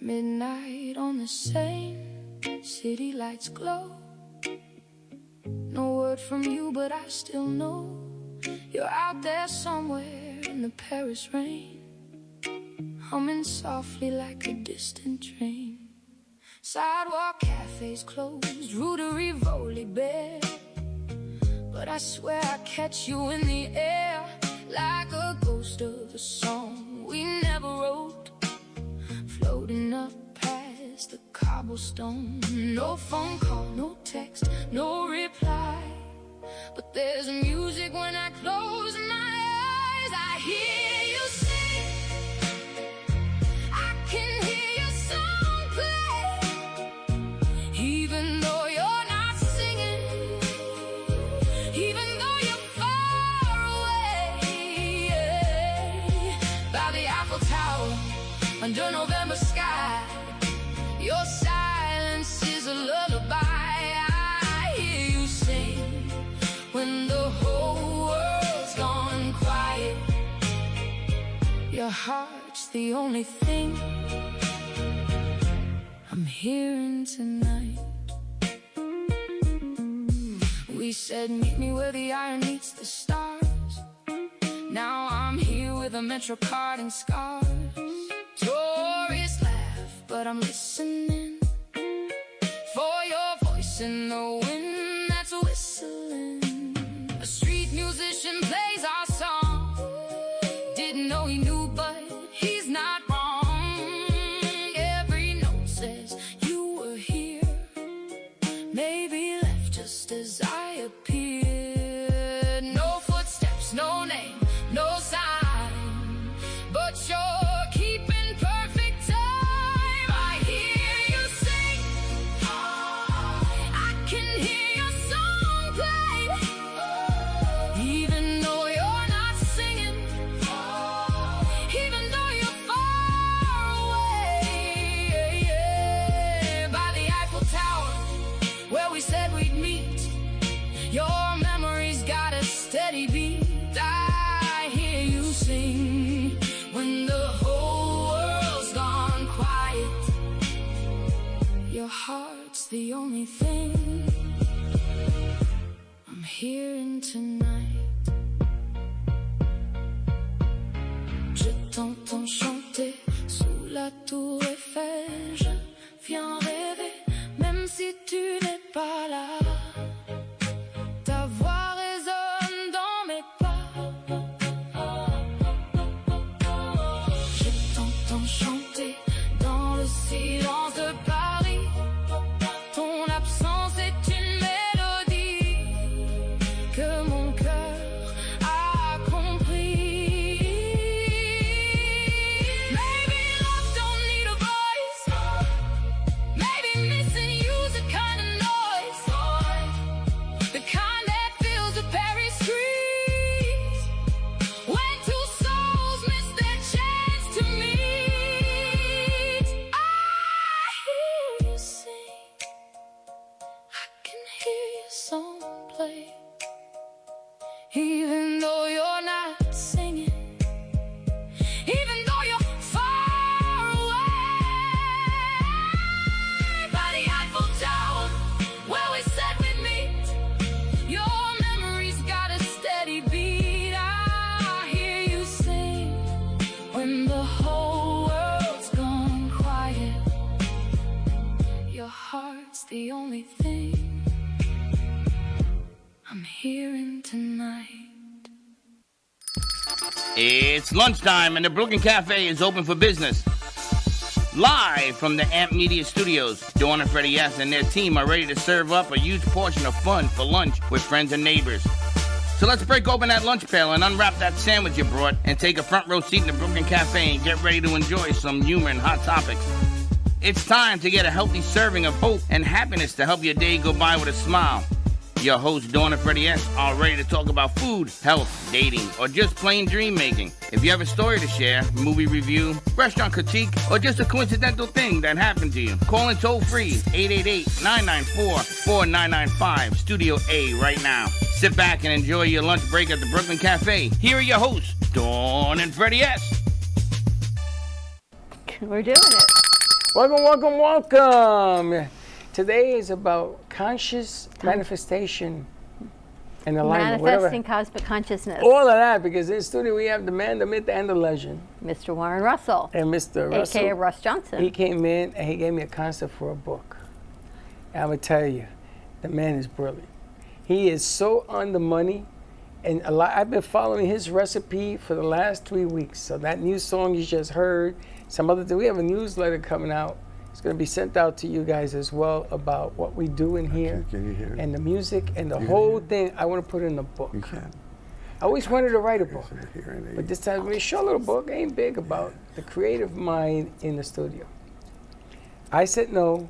Midnight on the Seine, city lights glow. No word from you, but I still know you're out there somewhere in the Paris rain, humming softly like a distant train. Sidewalk cafes closed, Rue de Rivoli bare, but I swear I catch you in the air, like a ghost of a song we never wrote, floating up past the cobblestone. No phone call, no text, no reply, but there's music when I close my eyes. I hear you sing, I can hear your song play, even though you're not singing, even though you're far away, by the Eiffel Tower, under November sky. Your silence is a lullaby. I hear you sing when the whole world's gone quiet. Your heart's the only thing I'm hearing tonight. We said meet me where the iron meets the stars. Now I'm here with a Metro card and scars. Tourists laugh, but I'm listening for your voice in the wind that's whistling. A street musician plays our song. Didn't know he knew, but he's not wrong. Every note says you were here, maybe left just as I appeared. No footsteps, no name, no sign, but you're keeping perfect time. I hear you sing, I can hear your song play, even though you're not singing, even though you're far away, by the Eiffel Tower, where we said we'd meet. Your memory's got a steady beat. I hear you sing when the whole world's gone quiet. Your heart's the only thing I'm hearing tonight. Je t'entends chanter sous la tour Eiffel. Je viens rêver, même si tu n'es pas là. Ta voix résonne dans mes pas. Je t'entends chanter dans le silence de Paris. Ton absence est une mélodie que mon cœur a compris. Maybe love don't need a voice. Maybe missing you's a kind of noise, the kind that fills a Paris streets when two souls miss their chance to meet. I hear you sing, I can hear your song play, even though you're not singing, even though you're far away, by the Eiffel Tower, where we said we'd meet. Your memory's got a steady beat. I hear you sing when the whole world's gone quiet. Your heart's the only thing I'm hearing tonight. It's lunchtime and the Brooklyn Cafe is open for business. Live from the Amp Media Studios, Dawn and Freddy S. and their team are ready to serve up a huge portion of fun for lunch with friends and neighbors. So let's break open that lunch pail and unwrap that sandwich you brought and take a front row seat in the Brooklyn Cafe and get ready to enjoy some humor and hot topics. It's time to get a healthy serving of hope and happiness to help your day go by with a smile. Your hosts, Dawn and Freddy S., are ready to talk about food, health, dating, or just plain dream making. If you have a story to share, movie review, restaurant critique, or just a coincidental thing that happened to you, call in toll free 888-994-4995, Studio A right now. Sit back and enjoy your lunch break at the Brooklyn Cafe. Here are your hosts, Dawn and Freddy S. We're doing it. Welcome. Today is about conscious manifestation and alignment. Manifesting cosmic consciousness. All of that, because in the studio we have the man, the myth, and the legend. Mr. Warren Russell. And Mr. Russell. A.K.A. Russ Johnson. He came in and he gave me a concept for a book. And I'm going to tell you, the man is brilliant. He is so on the money. And I've been following his recipe for the last 3 weeks. So that new song you just heard, some other thing. We have a newsletter coming out. It's going to be sent out to you guys as well about what we do in here. Can you hear it? And the music and the whole thing. I want to put in a book. You can. I always wanted to write a book. But this time, when a short little book ain't big about the creative mind in the studio. I said no,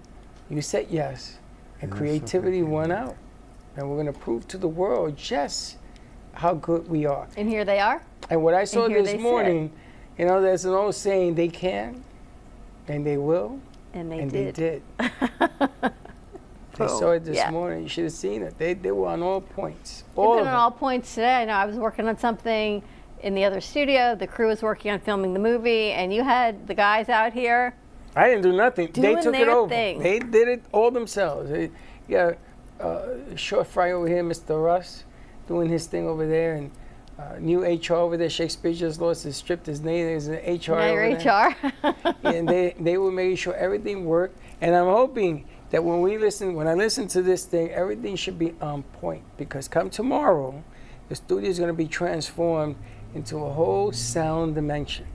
you said yes, and creativity won out. And we're going to prove to the world just how good we are. And here they are. And what I saw And here this they morning, you know, there's an old saying, they can, and they will, And they and did. they did. They saw it this morning. You should have seen it. They were on all points. They've been on all points today. I know I was working on something in the other studio. The crew was working on filming the movie, and you had the guys out here. I didn't do nothing. They Doing took it their over. thing. They did it all themselves. Short fry over here, Mr. Russ, doing his thing over there, and new HR over there. Shakespeare just lost his stripped his name. There's an HR Now over you're there. HR. And they were making sure everything worked. And I'm hoping that when I listen to this thing, everything should be on point. Because come tomorrow, the studio is going to be transformed into a whole sound dimension.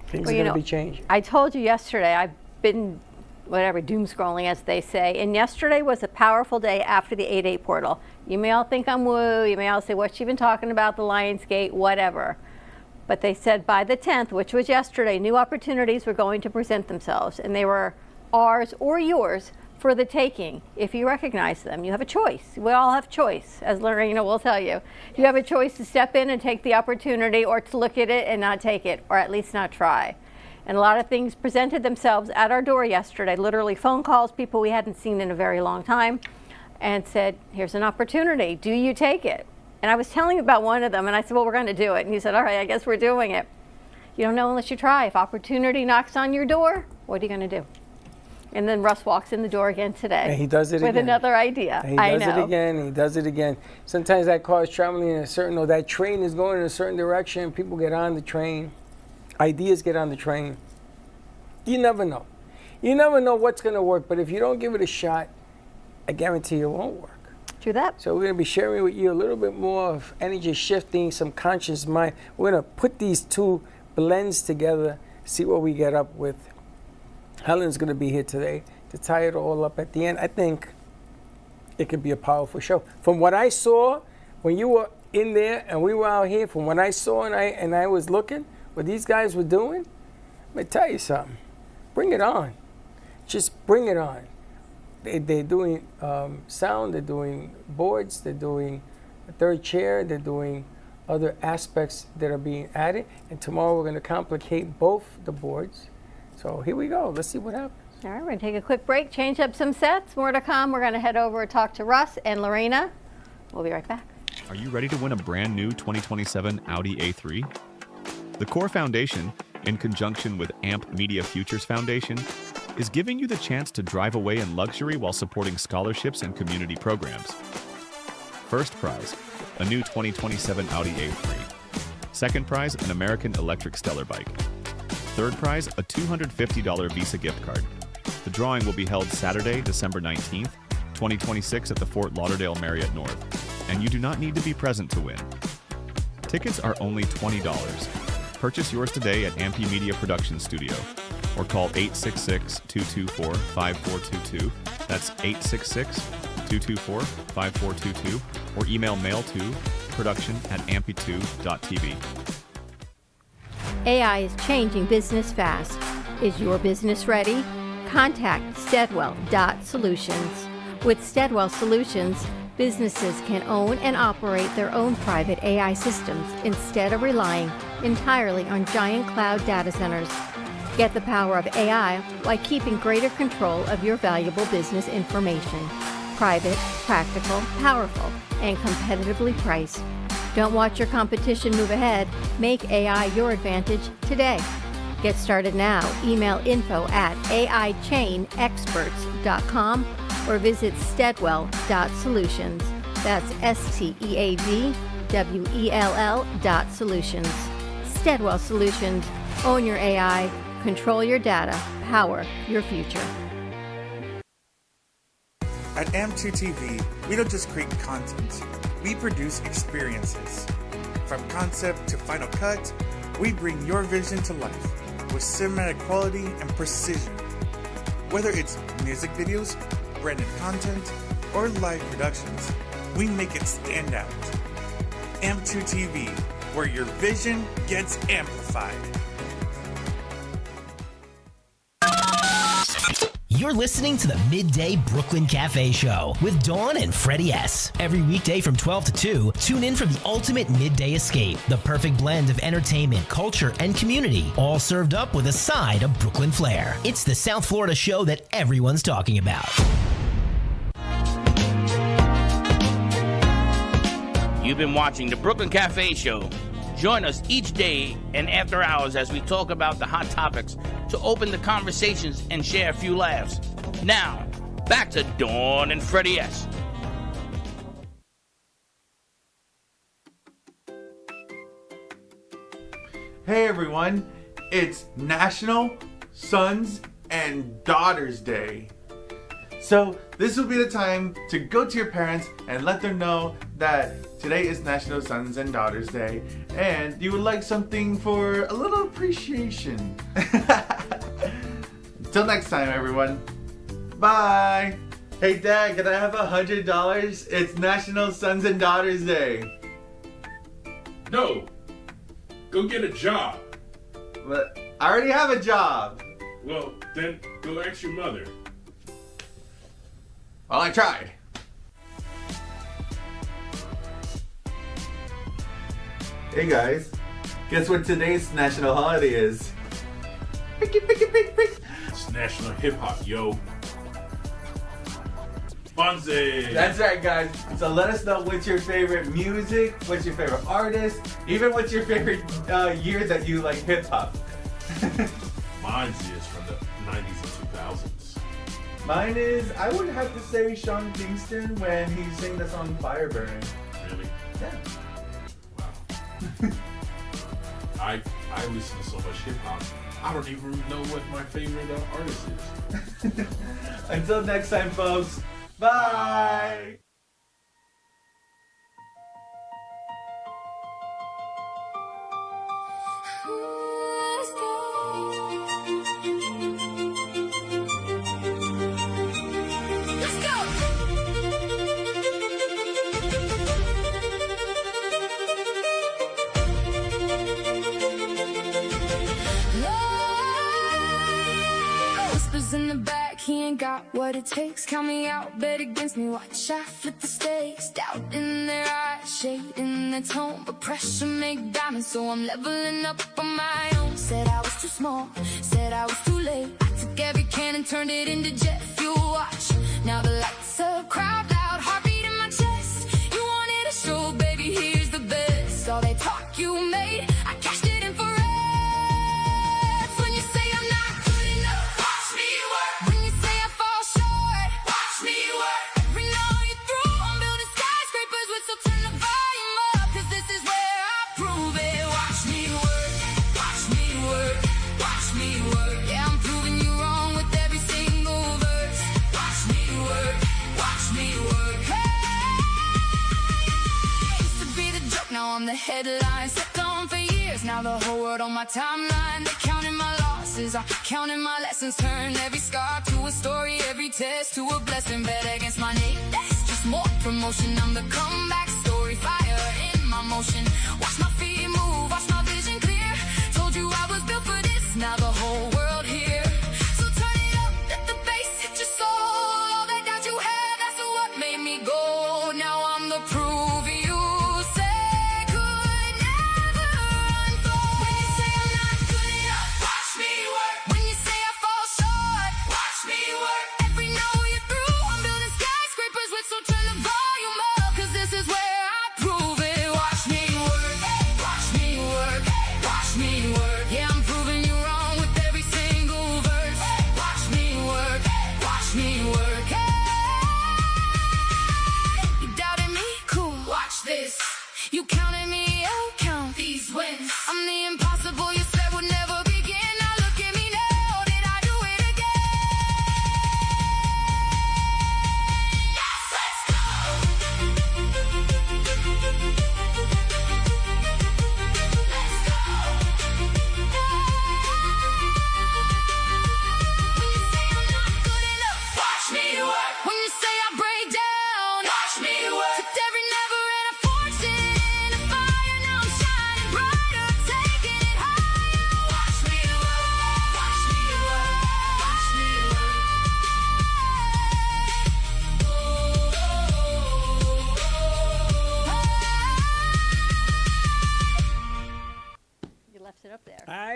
Things are going to be changing. I told you yesterday, I've been, doom scrolling as they say, and yesterday was a powerful day after the 8-8 portal. You may all think I'm woo, you may all say, what's she been talking about, the Lionsgate, whatever. But they said by the 10th, which was yesterday, new opportunities were going to present themselves, and they were ours or yours for the taking. If you recognize them, you have a choice. We all have choice, as Lorena will tell you. You have a choice to step in and take the opportunity, or to look at it and not take it, or at least not try. And a lot of things presented themselves at our door yesterday, literally phone calls, people we hadn't seen in a very long time, and said, here's an opportunity, do you take it? And I was telling you about one of them, and I said, well, we're going to do it. And he said, all right, I guess we're doing it. You don't know unless you try. If opportunity knocks on your door, what are you going to do? And then Russ walks in the door again today. And he does it with again. another idea. And he does it again, he does it again. Sometimes that car is traveling in a certain, or that train is going in a certain direction, people get on the train, ideas get on the train. You never know. You never know what's going to work, but if you don't give it a shot, I guarantee it won't work. True that. So we're going to be sharing with you a little bit more of energy shifting, some conscious mind. We're going to put these two blends together, see what we get up with. Helen's going to be here today to tie it all up at the end. I think it could be a powerful show. From what I saw when you were in there and we were out here, from what I saw and I was looking, what these guys were doing, let me tell you something. Bring it on. Just bring it on. They're doing sound, they're doing boards, they're doing a third chair, they're doing other aspects that are being added. And tomorrow we're going to complicate both the boards. So here we go. Let's see what happens. All right, we're going to take a quick break, change up some sets. More to come. We're going to head over and talk to Russ and Lorena. We'll be right back. Are you ready to win a brand new 2027 Audi A3? The Core Foundation, in conjunction with AMP Media Futures Foundation, is giving you the chance to drive away in luxury while supporting scholarships and community programs. First prize, a new 2027 Audi A3. Second prize, an American Electric Stellar bike. Third prize, a $250 Visa gift card. The drawing will be held Saturday, December 19th, 2026 at the Fort Lauderdale Marriott North, and you do not need to be present to win. Tickets are only $20. Purchase yours today at Ampy Media Production Studio, or call 866-224-5422. That's 866-224-5422, or email mail to production@ampy2.tv. AI is changing business fast. Is your business ready? Contact Steadwell.Solutions. With Steadwell Solutions, businesses can own and operate their own private AI systems instead of relying entirely on giant cloud data centers. Get the power of AI while keeping greater control of your valuable business information. Private, practical, powerful, and competitively priced. Don't watch your competition move ahead. Make AI your advantage today. Get started now. Email info@aichainexperts.com or visit steadwell.solutions. That's STEADWELL.solutions. Steadwell Solutions. Own your AI, control your data, power your future. At AM2 TV, we don't just create content, we produce experiences. From concept to final cut, we bring your vision to life with cinematic quality and precision. Whether it's music videos, branded content, or live productions, we make it stand out. AM2 TV, where your vision gets amplified. You're listening to the Midday Brooklyn Cafe Show with Dawn and Freddy S. Every weekday from 12 to 2, tune in for the ultimate midday escape. The perfect blend of entertainment, culture, and community, all served up with a side of Brooklyn flair. It's the South Florida show that everyone's talking about. You've been watching the Brooklyn Cafe Show. Join us each day and after hours as we talk about the hot topics to open the conversations and share a few laughs. Now, back to Dawn and Freddy S. Hey everyone, it's National Sons and Daughters Day. So this will be the time to go to your parents and let them know that today is National Sons and Daughters Day and you would like something for a little appreciation. Until next time everyone, bye! Hey Dad, can I have $100? It's National Sons and Daughters Day. No! Go get a job. But I already have a job. Well, then go ask your mother. Well, I tried. Hey guys, guess what today's national holiday is? It's National Hip Hop, yo. Bonze! That's right, guys. So let us know what's your favorite music, what's your favorite artist, even what's your favorite year that you like hip hop. Mine is from the 90s and 2000s. Mine is, I would have to say Sean Kingston when he sang the song Fireburn. Really? Yeah. Wow. I listen to so much hip hop, I don't even know what my favorite artist is. Until next time, folks. Bye. In the back, he ain't got what it takes. Count me out, bet against me, watch I flip the stakes. Doubt in their eyes, shade in their tone, but pressure make diamonds, so I'm leveling up on my own. Said I was too small, said I was too late. I took every can and turned it into jet fuel. Watch, now the lights up, crowd loud, heartbeat in my chest. You wanted a show, baby, here's the best. All they talk you made, I cashed it in for reps. When you say I'm not good enough, watch me work. When you say I fall short, watch me work. Every note you threw, I'm building skyscrapers with, so turn the volume up, 'cause this is where I prove it. Watch me work, watch me work, watch me work. Yeah, I'm proving you wrong with every single verse. Watch me work, watch me work. Hey, used to be the joke, now I'm the headline. Stepped on for years, now the whole world on my timeline. They counting my losses, I'm counting my lessons. Turn every scar to a story, every test to a blessing. Bet against my name, that's just more promotion. I'm the comeback story, fire in my motion. Watch my feet move, watch my vision clear. Told you I was built for this, now the whole world here. So turn it up, let the bass hit your soul. All that doubt you had, that's what made me go. Now I'm the proof you say could never unfold. When you say I'm not good enough, watch me work. When you say I fall short, watch me work. Every note you threw, I'm building skyscrapers with, so turn the volume up, 'cause this is where I prove it. Watch me work, watch me work.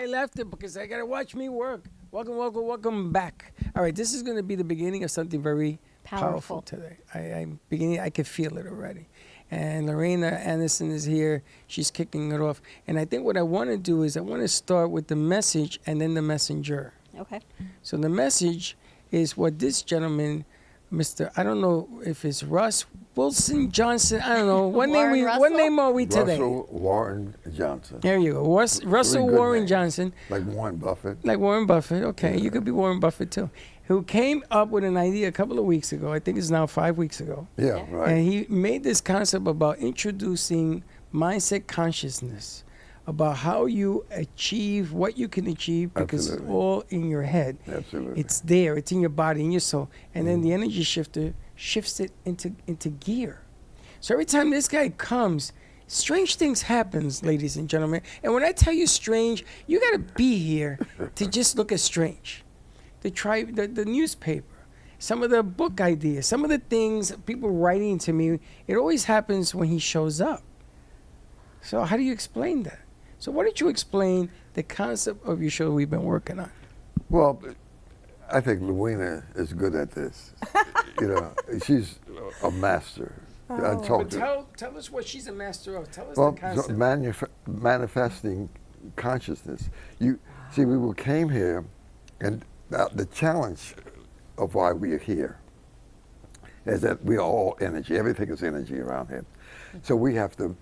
I left it because I gotta watch me work. Welcome back. All right, this is gonna be the beginning of something very powerful today. I'm beginning. I can feel it already. And Laurina Anderson is here. She's kicking it off. And I think what I want to do is I want to start with the message and then the messenger. Okay. So the message is what this gentleman, Mr. I don't know if it's Russ Wilson Johnson. I don't know. What name are we today? Russell Warren Johnson. There you go. Russell good Warren name. Johnson. Like Warren Buffett. Like Warren Buffett. Okay, you could be Warren Buffett too. Who came up with an idea a couple of weeks ago. I think it's now 5 weeks ago. Yeah, right. And he made this concept about introducing mindset consciousness, about how you achieve what you can achieve because Absolutely. it's all in your head. Absolutely. It's there. It's in your body, in your soul. And then the energy shifter shifts it into gear. So every time this guy comes, strange things happens, ladies and gentlemen. And when I tell you strange, you got to be here to just look at strange. The newspaper, some of the book ideas, some of the things people writing to me, it always happens when he shows up. So how do you explain that? So why don't you explain the concept of your show we've been working on? Well, I think Laurina is good at this. She's a master. I told But you. tell us what she's a master of. Tell us Well, the concept. manifesting consciousness. You see, we came here, and the challenge of why we are here is that we are all energy. Everything is energy around here. So we have to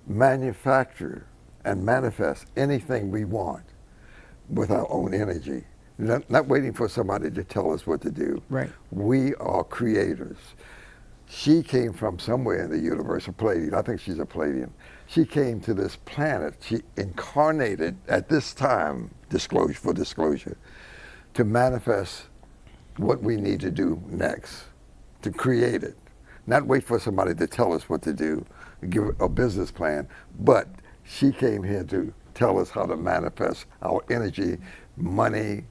manufacture and manifest anything we want with our own energy. Not waiting for somebody to tell us what to do. Right. We are creators. She came from somewhere in the universe, a Pleiadian. I think she's a Pleiadian. She came to this planet. She incarnated at this time, disclosure, to manifest what we need to do next, to create it. Not wait for somebody to tell us what to do, give a business plan, but she came here to tell us how to manifest our energy, money,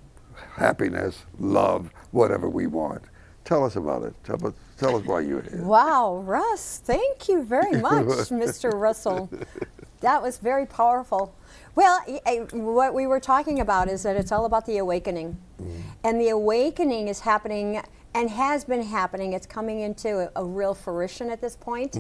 happiness, love, whatever we want. Tell us about it. Tell us why you're here. Wow, Russ, thank you very much, Mr. Russell. That was very powerful. Well, what we were talking about is that it's all about the awakening. And the awakening is happening and has been happening. It's coming into a real fruition at this point.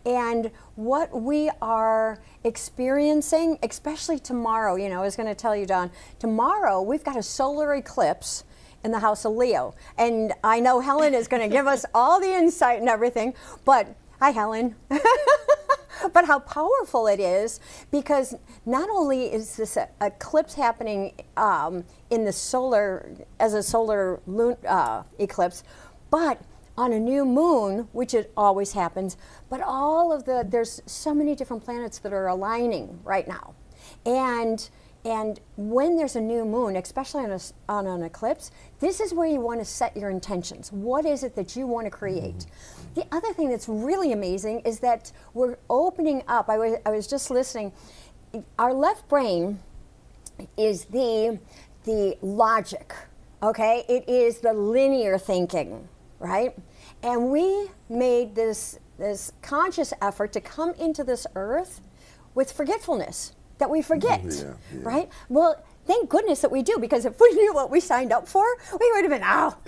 And what we are experiencing, especially tomorrow, I was going to tell you, Don, tomorrow we've got a solar eclipse in the house of Leo. And I know Helen is going to give us all the insight and everything, but hi, Helen. But how powerful it is, because not only is this eclipse happening in the solar, as a solar eclipse, but on a new moon, which it always happens, but there's so many different planets that are aligning right now. And when there's a new moon, especially on an eclipse, this is where you want to set your intentions. What is it that you want to create? The other thing that's really amazing is that we're opening up. I was just listening. Our left brain is the logic, okay? It is the linear thinking, right? And we made this conscious effort to come into this earth with forgetfulness. That we forget, right? Well, thank goodness that we do, because if we knew what we signed up for, we would have been,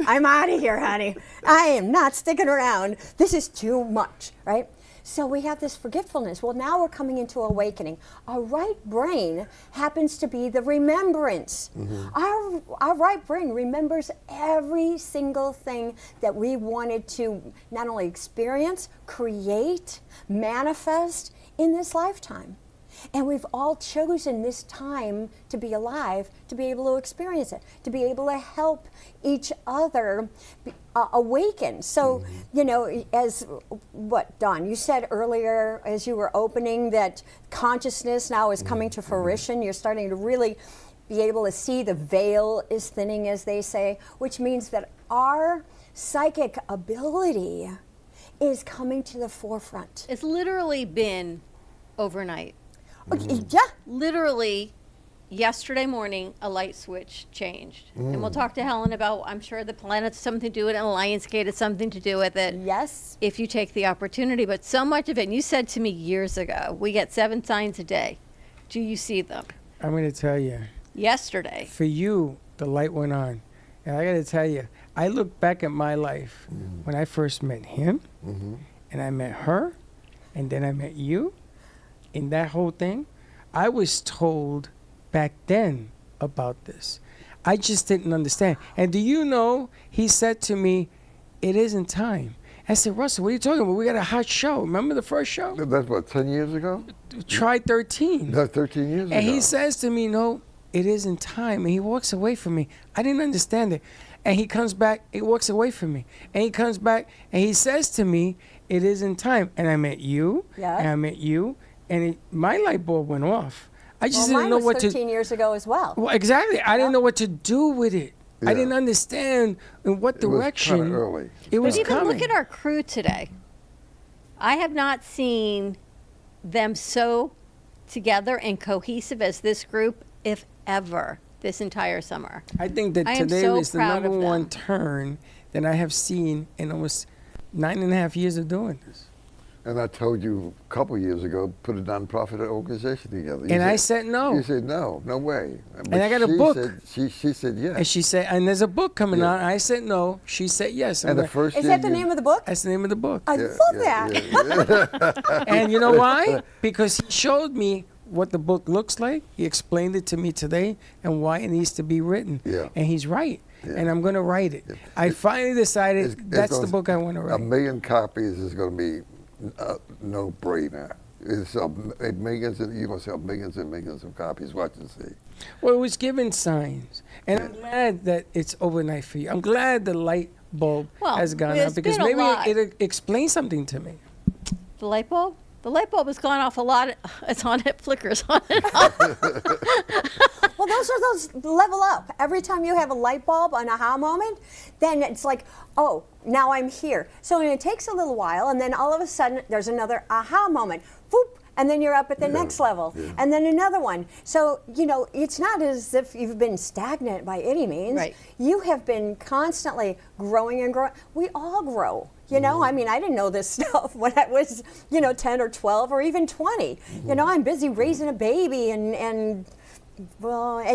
I'm out of here, honey. I am not sticking around. This is too much, right? So we have this forgetfulness. Well, now we're coming into awakening. Our right brain happens to be the remembrance. Our right brain remembers every single thing that we wanted to not only experience, create, manifest in this lifetime. And we've all chosen this time to be alive, to be able to experience it, to be able to help each other awaken. So, as what, Don, you said earlier as you were opening that consciousness now is coming to fruition. You're starting to really be able to see the veil is thinning, as they say, which means that our psychic ability is coming to the forefront. It's literally been overnight. Okay, yeah. Literally, yesterday morning, a light switch changed. And we'll talk to Helen about, I'm sure the planet's something to do with it, and Lionsgate has something to do with it. Yes. If you take the opportunity. But so much of it, and you said to me years ago, we get 7 signs a day. Do you see them? I'm going to tell you, Yesterday. For you, the light went on. And I got to tell you, I look back at my life when I first met him, and I met her, and then I met you. In that whole thing, I was told back then about this. I just didn't understand. And do you know, he said to me, it isn't time. I said, Russell, what are you talking about? We got a hot show. Remember the first show? That's what, 10 years ago? Try 13. No, 13 years ago. And he says to me, no, it isn't time. And he walks away from me. I didn't understand it. And he comes back, he walks away from me. And he comes back, and he says to me, it isn't time. And I met you, Yeah. and I met you, and my light bulb went off. I just Well, didn't know mine what was to 13 years ago as well. Well, exactly. I didn't know what to do with it. I didn't understand in what direction. It was kind of early. It was But even coming. look at our crew today. I have not seen them so together and cohesive as this group, if ever, this entire summer. I think that I am today so was the proud number of one them. turn that I have seen in almost 9.5 years of doing this. And I told you a couple years ago, put a nonprofit organization together. You And I said no. You said no, no way. And I got a book. She said yes. And she said, and there's a book coming Yeah. out. I said no. She said yes. I'm And the like, first Is year that the you- name of the book? that's the name of the book. I love that. And you know why? Because he showed me what the book looks like. He explained it to me today and why it needs to be written. Yeah. And he's right. Yeah. And I'm going to write it. I finally decided It's that's the gonna- book I want to A write. million copies is going to be no brainer. It's millions, you're going to sell millions and millions of copies. Watch and see. Well, it was given signs. And I'm glad that it's overnight for you. I'm glad the light bulb Well, has gone there's up because been a maybe lot. it explains something to me. The light bulb? The light bulb has gone off a lot. It's on, it flickers on and off. Well, those level up. Every time you have a light bulb, an aha moment, then it's like, oh, now I'm here. So it takes a little while, and then all of a sudden, there's another aha moment. Boop, and then you're up at the next level. And then another one. So, you know, it's not as if you've been stagnant by any means. Right. You have been constantly growing and growing. We all grow. You know, I mean, I didn't know this stuff when I was, 10 or 12 or even 20. You know, I'm busy raising a baby and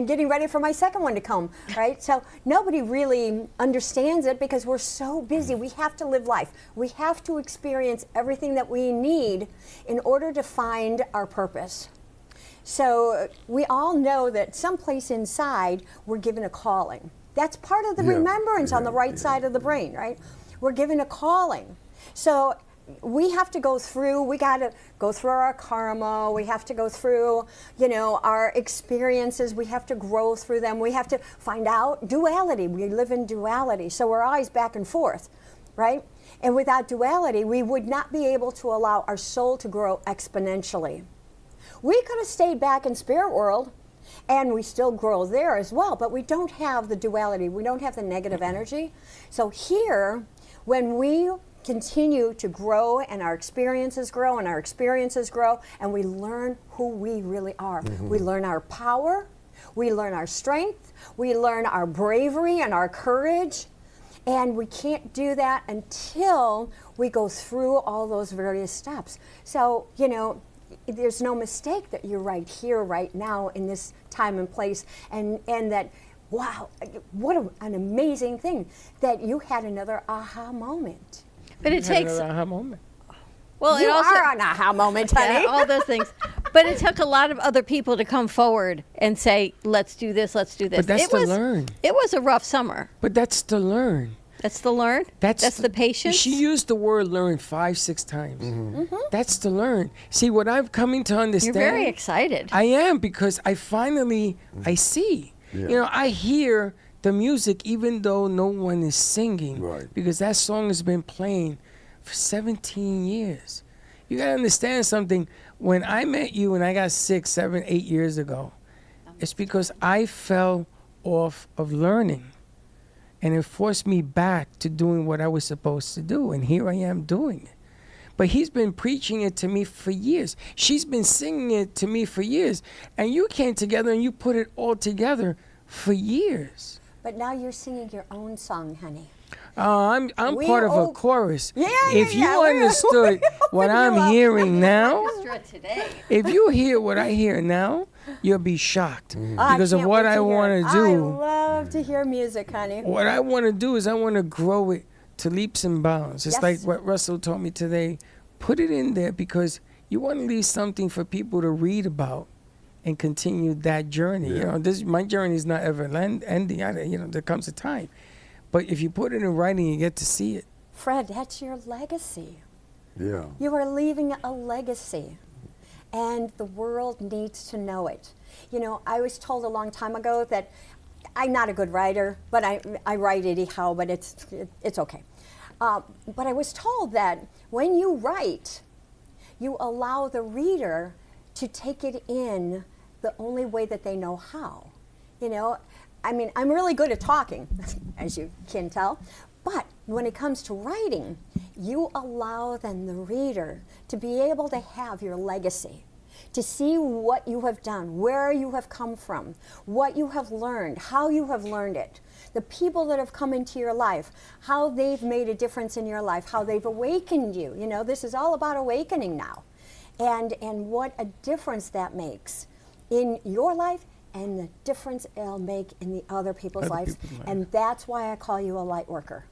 getting ready for my second one to come, right? So nobody really understands it because we're so busy. We have to live life. We have to experience everything that we need in order to find our purpose. So we all know that someplace inside we're given a calling. That's part of the remembrance on the right side of the brain, right? We're given a calling. So we have to go through, we got to go through our karma, we have to go through, our experiences, we have to grow through them, we have to find out duality. We live in duality, so we're always back and forth, right? And without duality, we would not be able to allow our soul to grow exponentially. We could have stayed back in spirit world, and we still grow there as well, but we don't have the duality, we don't have the negative energy. So here, when we continue to grow and our experiences grow and our experiences grow and we learn who we really are. We learn our power, we learn our strength, we learn our bravery and our courage, and we can't do that until we go through all those various steps. So, there's no mistake that you're right here, right now, in this time and place, and that, wow, what an amazing thing that you had another aha moment. But it takes. Another aha moment. Well, You it also, are an aha moment, honey. yeah, all those things. But it took a lot of other people to come forward and say, "Let's do this. Let's do this." But that's it to was, learn. It was a rough summer. But that's to learn. That's the learn. That's the patience. She used the word learn 5-6 times. That's to learn. See, what I'm coming to understand. You're very excited. I am, because I finally, I see. I hear the music even though no one is singing. Right. Because that song has been playing for 17 years. You got to understand something. When I met you and I got 6, 7, 8 years ago, it's because I fell off of learning. And it forced me back to doing what I was supposed to do. And here I am doing it. But he's been preaching it to me for years. She's been singing it to me for years. And you came together and you put it all together for years. But now you're singing your own song, honey. I'm We part of a owe- chorus. Yeah, If you yeah, we're- understood what opening I'm you up. hearing now, Extra today. if you hear what I hear now, you'll be shocked I because of can't what wait I hear want it. to do. I love to hear music, honey. What I want to do is I want to grow it to leaps and bounds. It's like Yes. what Russell told me today. Put it in there because you want to leave something for people to read about and continue that journey. You know, my journey is not ever ending. There comes a time. But if you put it in writing, you get to see it. Fred, that's your legacy. Yeah. You are leaving a legacy, and the world needs to know it. You know, I was told a long time ago that I'm not a good writer, but I write anyhow, but it's okay. But I was told that when you write, you allow the reader to take it in the only way that they know how. You know, I mean, I'm really good at talking, as you can tell, but when it comes to writing, you allow then the reader to be able to have your legacy, to see what you have done, where you have come from, what you have learned, how you have learned it, the people that have come into your life, how they've made a difference in your life, how they've awakened you. You know, this is all about awakening now, and what a difference that makes in your life and the difference it'll make in the other people's lives. And that's why I call you a light worker,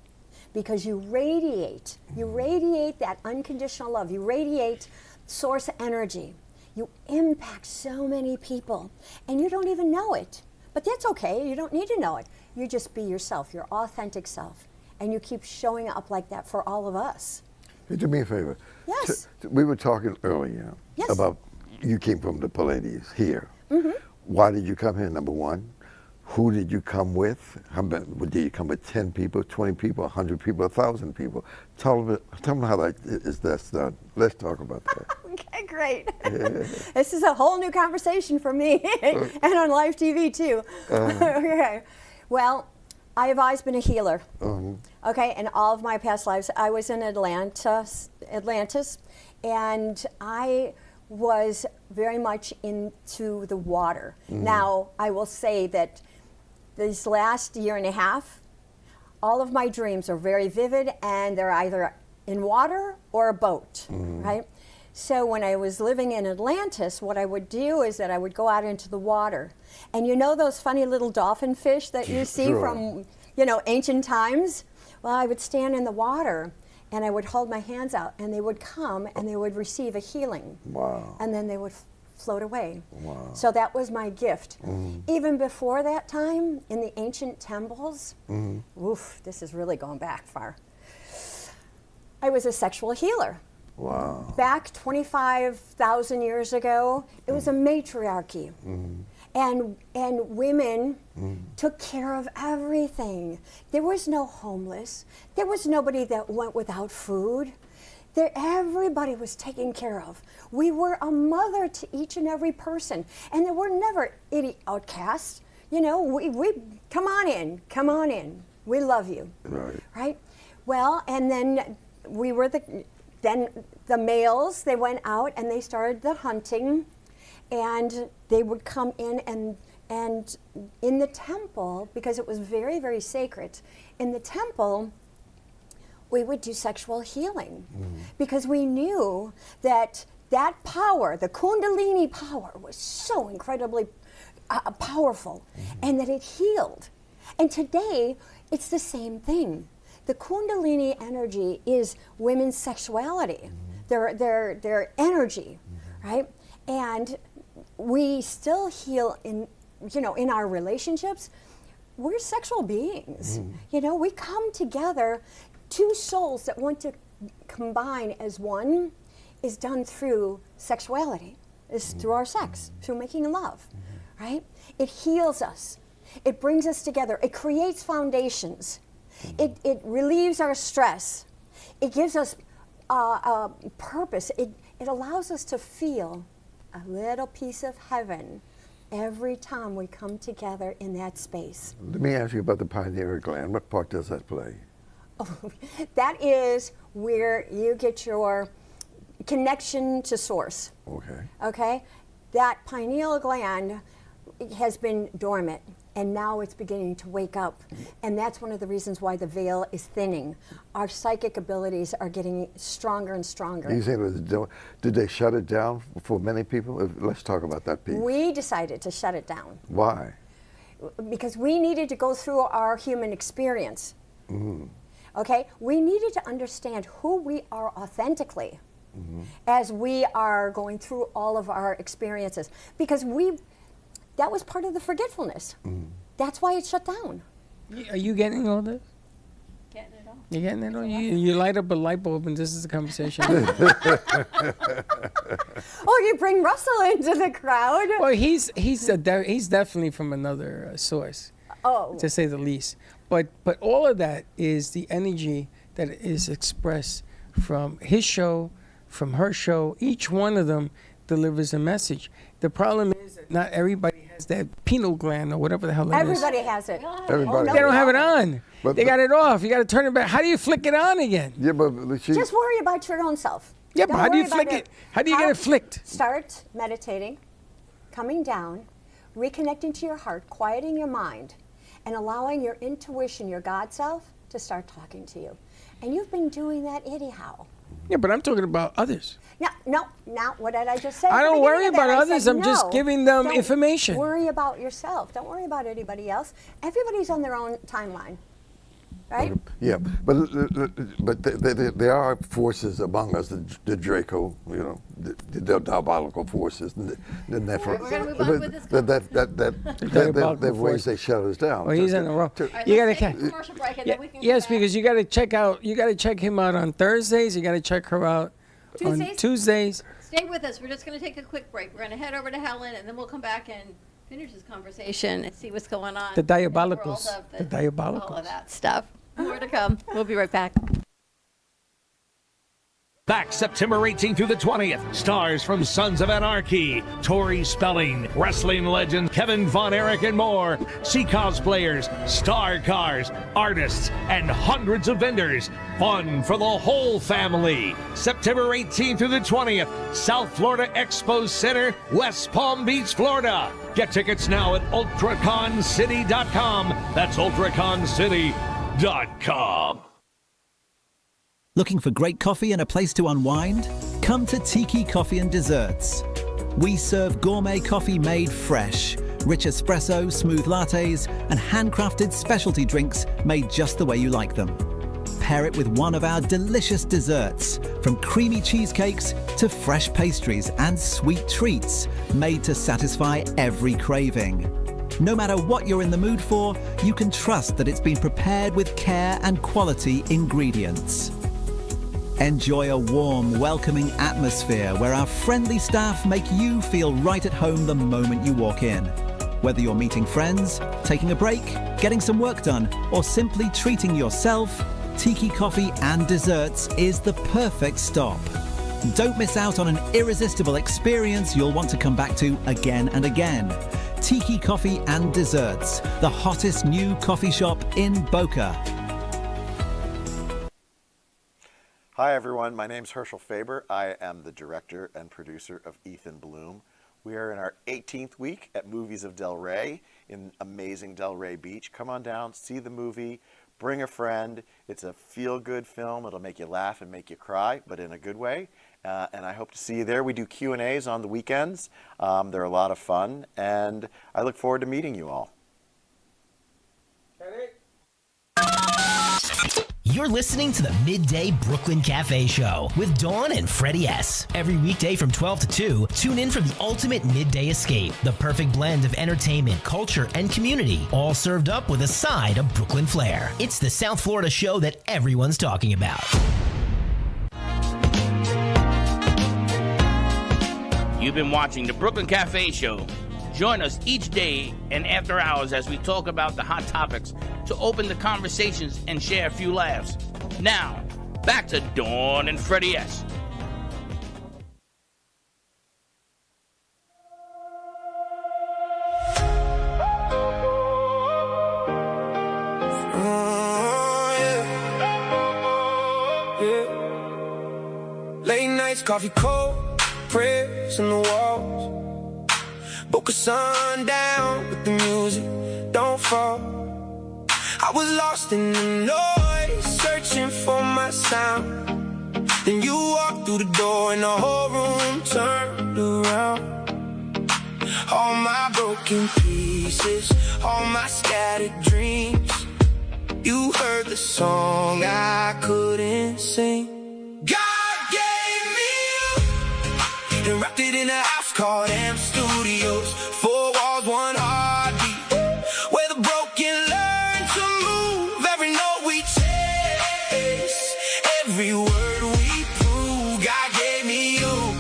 because you radiate that unconditional love. You radiate source energy. You impact so many people, and you don't even know it. But that's okay. You don't need to know it. You just be yourself, your authentic self, and you keep showing up like that for all of us. Hey, do me a favor. Yes. We were talking earlier Yes. about you came from the Palladies here. Mm-hmm. Why did you come here, number one? Who did you come with? Did you come with 10 people, 20 people, 100 people, 1,000 people? Tell me how that's done. Let's talk about that. Okay, great. This is a whole new conversation for me and on live TV too. Okay. Well, I have always been a healer. Okay, in all of my past lives, I was in Atlantis, and I was very much into the water. Now, I will say that this last year and a half, all of my dreams are very vivid, and they're either in water or a boat, right? So when I was living in Atlantis, what I would do is that I would go out into the water. And you know those funny little dolphin fish that you see from, ancient times? Well, I would stand in the water and I would hold my hands out, and they would come and they would receive a healing. Wow. And then they would float away. Wow. So that was my gift. Even before that time, in the ancient temples, oof, this is really going back far. I was a sexual healer. Wow. Back 25,000 years ago, it was a matriarchy. And women took care of everything. There was no homeless. There was nobody that went without food. Everybody was taken care of. We were a mother to each and every person. And there were never any outcasts. We come on in. We love you. Right? Well, and then we were the males, they went out and they started the hunting, and they would come in and in the temple, because it was very, very sacred, in the temple, we would do sexual healing because we knew that power, the Kundalini power, was so incredibly powerful, and that it healed. And today, it's the same thing. The Kundalini energy is women's sexuality, their energy, right? And we still heal in our relationships. We're sexual beings. We come together. Two souls that want to combine as one is done through sexuality. It's through our sex, through making love, right? It heals us. It brings us together. It creates foundations. It relieves our stress. It gives us purpose. It allows us to feel a little piece of heaven every time we come together in that space. Let me ask you about the pineal gland. What part does that play? That is where you get your connection to source. Okay. Okay? That pineal gland has been dormant, and now it's beginning to wake up. And that's one of the reasons why the veil is thinning. Our psychic abilities are getting stronger and stronger. You saying, did they shut it down for many people? Let's talk about that piece. We decided to shut it down. Why? Because we needed to go through our human experience. Mm-hmm. Okay? We needed to understand who we are authentically as we are going through all of our experiences. Because that was part of the forgetfulness. That's why it shut down. Are you getting all this? Getting it all. You getting it all? You light up a light bulb and this is the conversation. Oh, you bring Russell into the crowd. Well, he's definitely from another source, to say the least. But all of that is the energy that is expressed from his show, from her show. Each one of them delivers a message. The problem is that not everybody has that pineal gland or whatever the hell it is. Everybody has it. Everybody. They don't have it on. But they got it off. You got to turn it back. How do you flick it on again? Yeah, but Just worry about your own self. Yeah, but Don't how do you worry about flick it? How do you get it flicked? Start meditating, coming down, reconnecting to your heart, quieting your mind, and allowing your intuition, your God self, to start talking to you. And you've been doing that anyhow. Yeah, but I'm talking about others. No, what did I just say? I don't worry about others. Said, I'm just giving them don't information. Worry about yourself. Don't worry about anybody else. Everybody's on their own timeline, right? Yeah, but there are forces among us, the Draco, the diabolical forces. We're going to move on with this They've ways they shut us down. Well, he's in a row. Right, You let's gotta take a commercial break and then we can yes, come back. because you got to check out. You got to check him out on Thursdays. You got to check her out on Tuesdays. Stay with us. We're just going to take a quick break. We're going to head over to Helen, and then we'll come back and finish this conversation and see what's going on. The in world diabolicals. of The diabolicals. all of that stuff. More to come. We'll be right back. Back September 18th through the 20th, stars from Sons of Anarchy, Tori Spelling, wrestling legend Kevin Von Erich, and more. See cosplayers, star cars, artists, and hundreds of vendors. Fun for the whole family. September 18th through the 20th, South Florida Expo Center, West Palm Beach, Florida. Get tickets now at ultraconcity.com. That's ultraconcity.com. Looking for great coffee and a place to unwind? Come to Tiki Coffee and Desserts. We serve gourmet coffee made fresh, rich espresso, smooth lattes, and handcrafted specialty drinks made just the way you like them. Pair it with one of our delicious desserts, from creamy cheesecakes to fresh pastries and sweet treats, made to satisfy every craving. No matter what you're in the mood for, you can trust that it's been prepared with care and quality ingredients. Enjoy a warm, welcoming atmosphere where our friendly staff make you feel right at home the moment you walk in. Whether you're meeting friends, taking a break, getting some work done, or simply treating yourself, Tiki Coffee and Desserts is the perfect stop. Don't miss out on an irresistible experience you'll want to come back to again and again. Tiki Coffee and Desserts, the hottest new coffee shop in Boca. Hi everyone, my name's Herschel Faber. I am the director and producer of Ethan Bloom. We are in our 18th week at Movies of Del Rey in amazing Delray Beach. Come on down, see the movie, bring a friend. It's a feel-good film. It'll make you laugh and make you cry, but in a good way. And I hope to see you there. We do Q&As on the weekends. They're a lot of fun, and I look forward to meeting you all. You're listening to the Midday Brooklyn Cafe Show with Dawn and Freddie S. Every weekday from 12 to 2, tune in for the ultimate midday escape. The perfect blend of entertainment, culture, and community, all served up with a side of Brooklyn flair. It's the South Florida show that everyone's talking about. You've been watching the Brooklyn Cafe Show. Join us each day and after hours as we talk about the hot topics to open the conversations and share a few laughs. Now, back to Dawn and Freddie S. Late nights, coffee cold, prayers in the walls. But Focus on down with the music, don't fall. I was lost in the noise, searching for my sound. Then you walked through the door and the whole room turned around. All my broken pieces, all my scattered dreams. You heard the song I couldn't sing. God gave me you and wrapped it in a house called Amp Studios. 4 walls, 1 heartbeat, where the broken learn to move. Every note we chase, every word we prove. God gave me you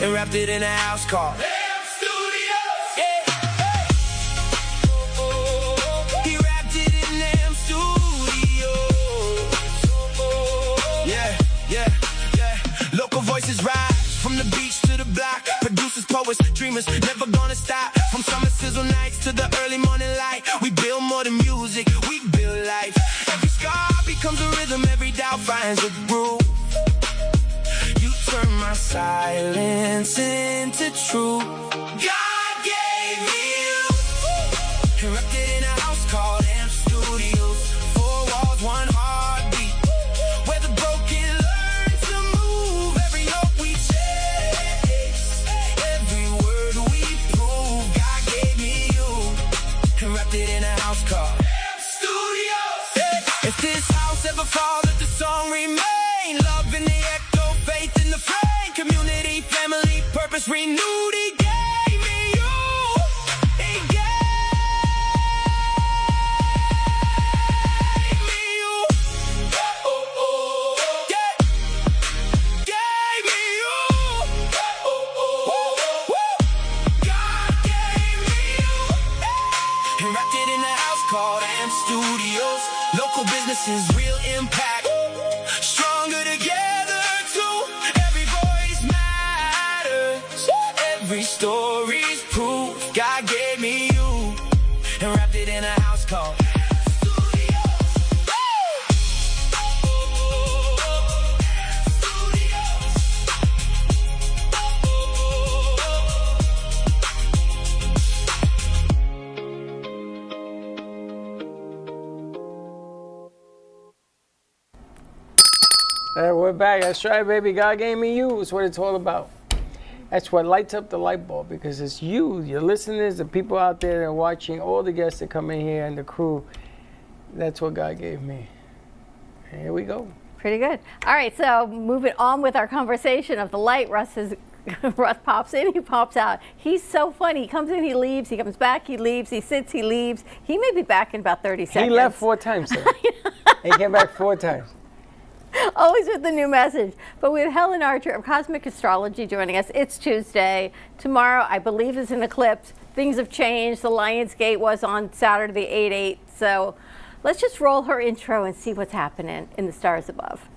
and wrapped it in a house called Amp Studios. Yeah. Hey. He wrapped it in Amp Studios. Yeah, yeah, yeah. Local voices rise from the beach to the block. Producers, poets, dreamers, never gonna stop. From summer sizzle nights to the early morning light. We build more than music, we build life. Every scar becomes a rhythm, every doubt finds a groove. You turn my silence into truth. God gave me you and wrapped it in a house called Amp Studios. 4 walls, 1 heartbeat, where the broken learn to move. Every note we chase, every word we prove. God gave me you and wrapped it in a house called Amp Studios. Yeah. If this house ever falls, let the song remain. Love in the echo, faith in the flame. Community, family, purpose renewed. He gave me you. He gave me you. Oh, oh, oh. Yeah. Gave me you. Oh, oh, oh. God gave me you and wrapped it in a house called Amp Studios. Local businesses, real impact. Stronger together too. Every voice matters. Every story's proof. God gave me you and wrapped it in a house called Amp Studios. We're back. That's right, baby. God gave me you. It's what it's all about. That's what lights up the light bulb, because it's you, your listeners, the people out there that are watching, all the guests that come in here and the crew. That's what God gave me. And here we go. Pretty good. All right, so moving on with our conversation of the light. Russ pops in, he pops out. He's so funny. He comes in, he leaves, he comes back, he leaves, he sits, he leaves. He may be back in about 30 seconds. He left 4 times, sir. He came back 4 times. Always with the new message. But we have Helen Archer of Cosmic Astrology joining us. It's Tuesday. Tomorrow, I believe, is an eclipse. Things have changed. The Lion's Gate was on Saturday the 8/8. So let's just roll her intro and see what's happening in the stars above.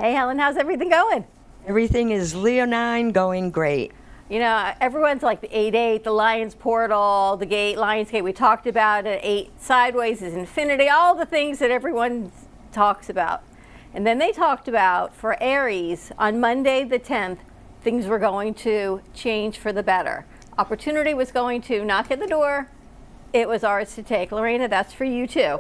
Hey, Helen, how's everything going? Everything is leonine, going great. You know, everyone's like the 8/8, the Lion's Portal, the Gate, Lion's Gate. We talked about it. 8 sideways is infinity, all the things that everyone talks about. And then they talked about for Aries on Monday the 10th, things were going to change for the better. Opportunity was going to knock at the door. It was ours to take. Lorena, that's for you too.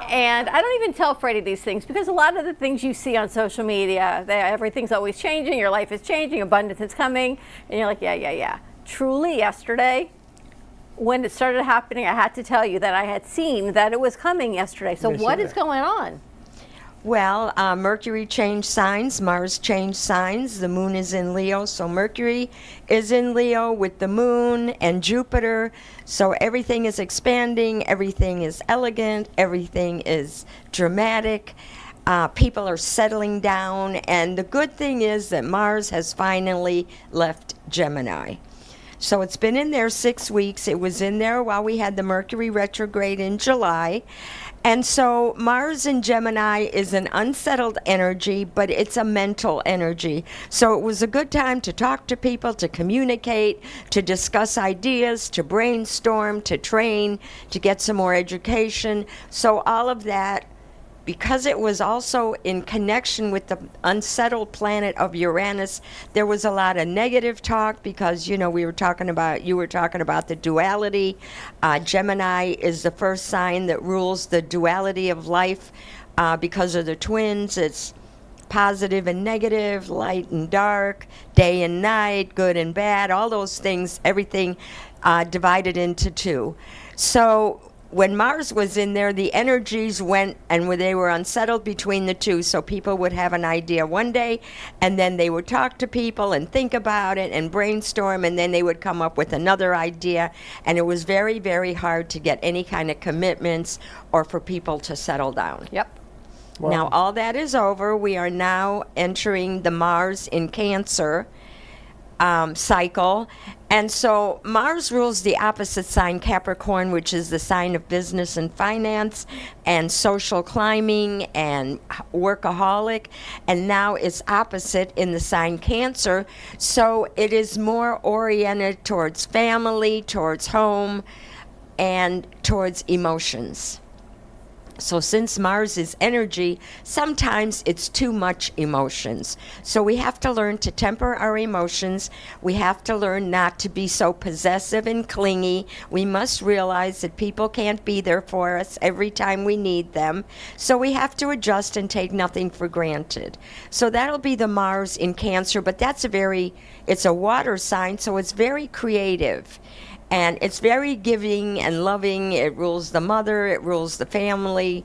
And I don't even tell Freddy these things, because a lot of the things you see on social media, everything's always changing, your life is changing, abundance is coming, and you're like, yeah. Truly, yesterday, when it started happening, I had to tell you that I had seen that it was coming yesterday. So what is going on? Well, Mercury changed signs, Mars changed signs, the moon is in Leo, so Mercury is in Leo with the moon and Jupiter, so everything is expanding, everything is elegant, everything is dramatic, people are settling down, and the good thing is that Mars has finally left Gemini. So it's been in there 6 weeks. It was in there while we had the Mercury retrograde in July. And so Mars in Gemini is an unsettled energy, but it's a mental energy. So it was a good time to talk to people, to communicate, to discuss ideas, to brainstorm, to train, to get some more education. So all of that, because it was also in connection with the unsettled planet of Uranus, there was a lot of negative talk because, you were talking about the duality. Gemini is the first sign that rules the duality of life because of the twins. It's positive and negative, light and dark, day and night, good and bad, all those things, everything divided into two. So when Mars was in there, the energies went and they were unsettled between the two. So people would have an idea one day, and then they would talk to people and think about it and brainstorm, and then they would come up with another idea. And it was very, very hard to get any kind of commitments or for people to settle down. Yep. Wow. Now, all that is over. We are now entering the Mars in Cancer cycle. And so Mars rules the opposite sign, Capricorn, which is the sign of business and finance and social climbing and workaholic. And now it's opposite in the sign Cancer. So it is more oriented towards family, towards home, and towards emotions. So since Mars is energy, sometimes it's too much emotions. So we have to learn to temper our emotions. We have to learn not to be so possessive and clingy. We must realize that people can't be there for us every time we need them. So we have to adjust and take nothing for granted. So that'll be the Mars in Cancer, but it's a water sign, so it's very creative. And it's very giving and loving. It rules the mother, it rules the family,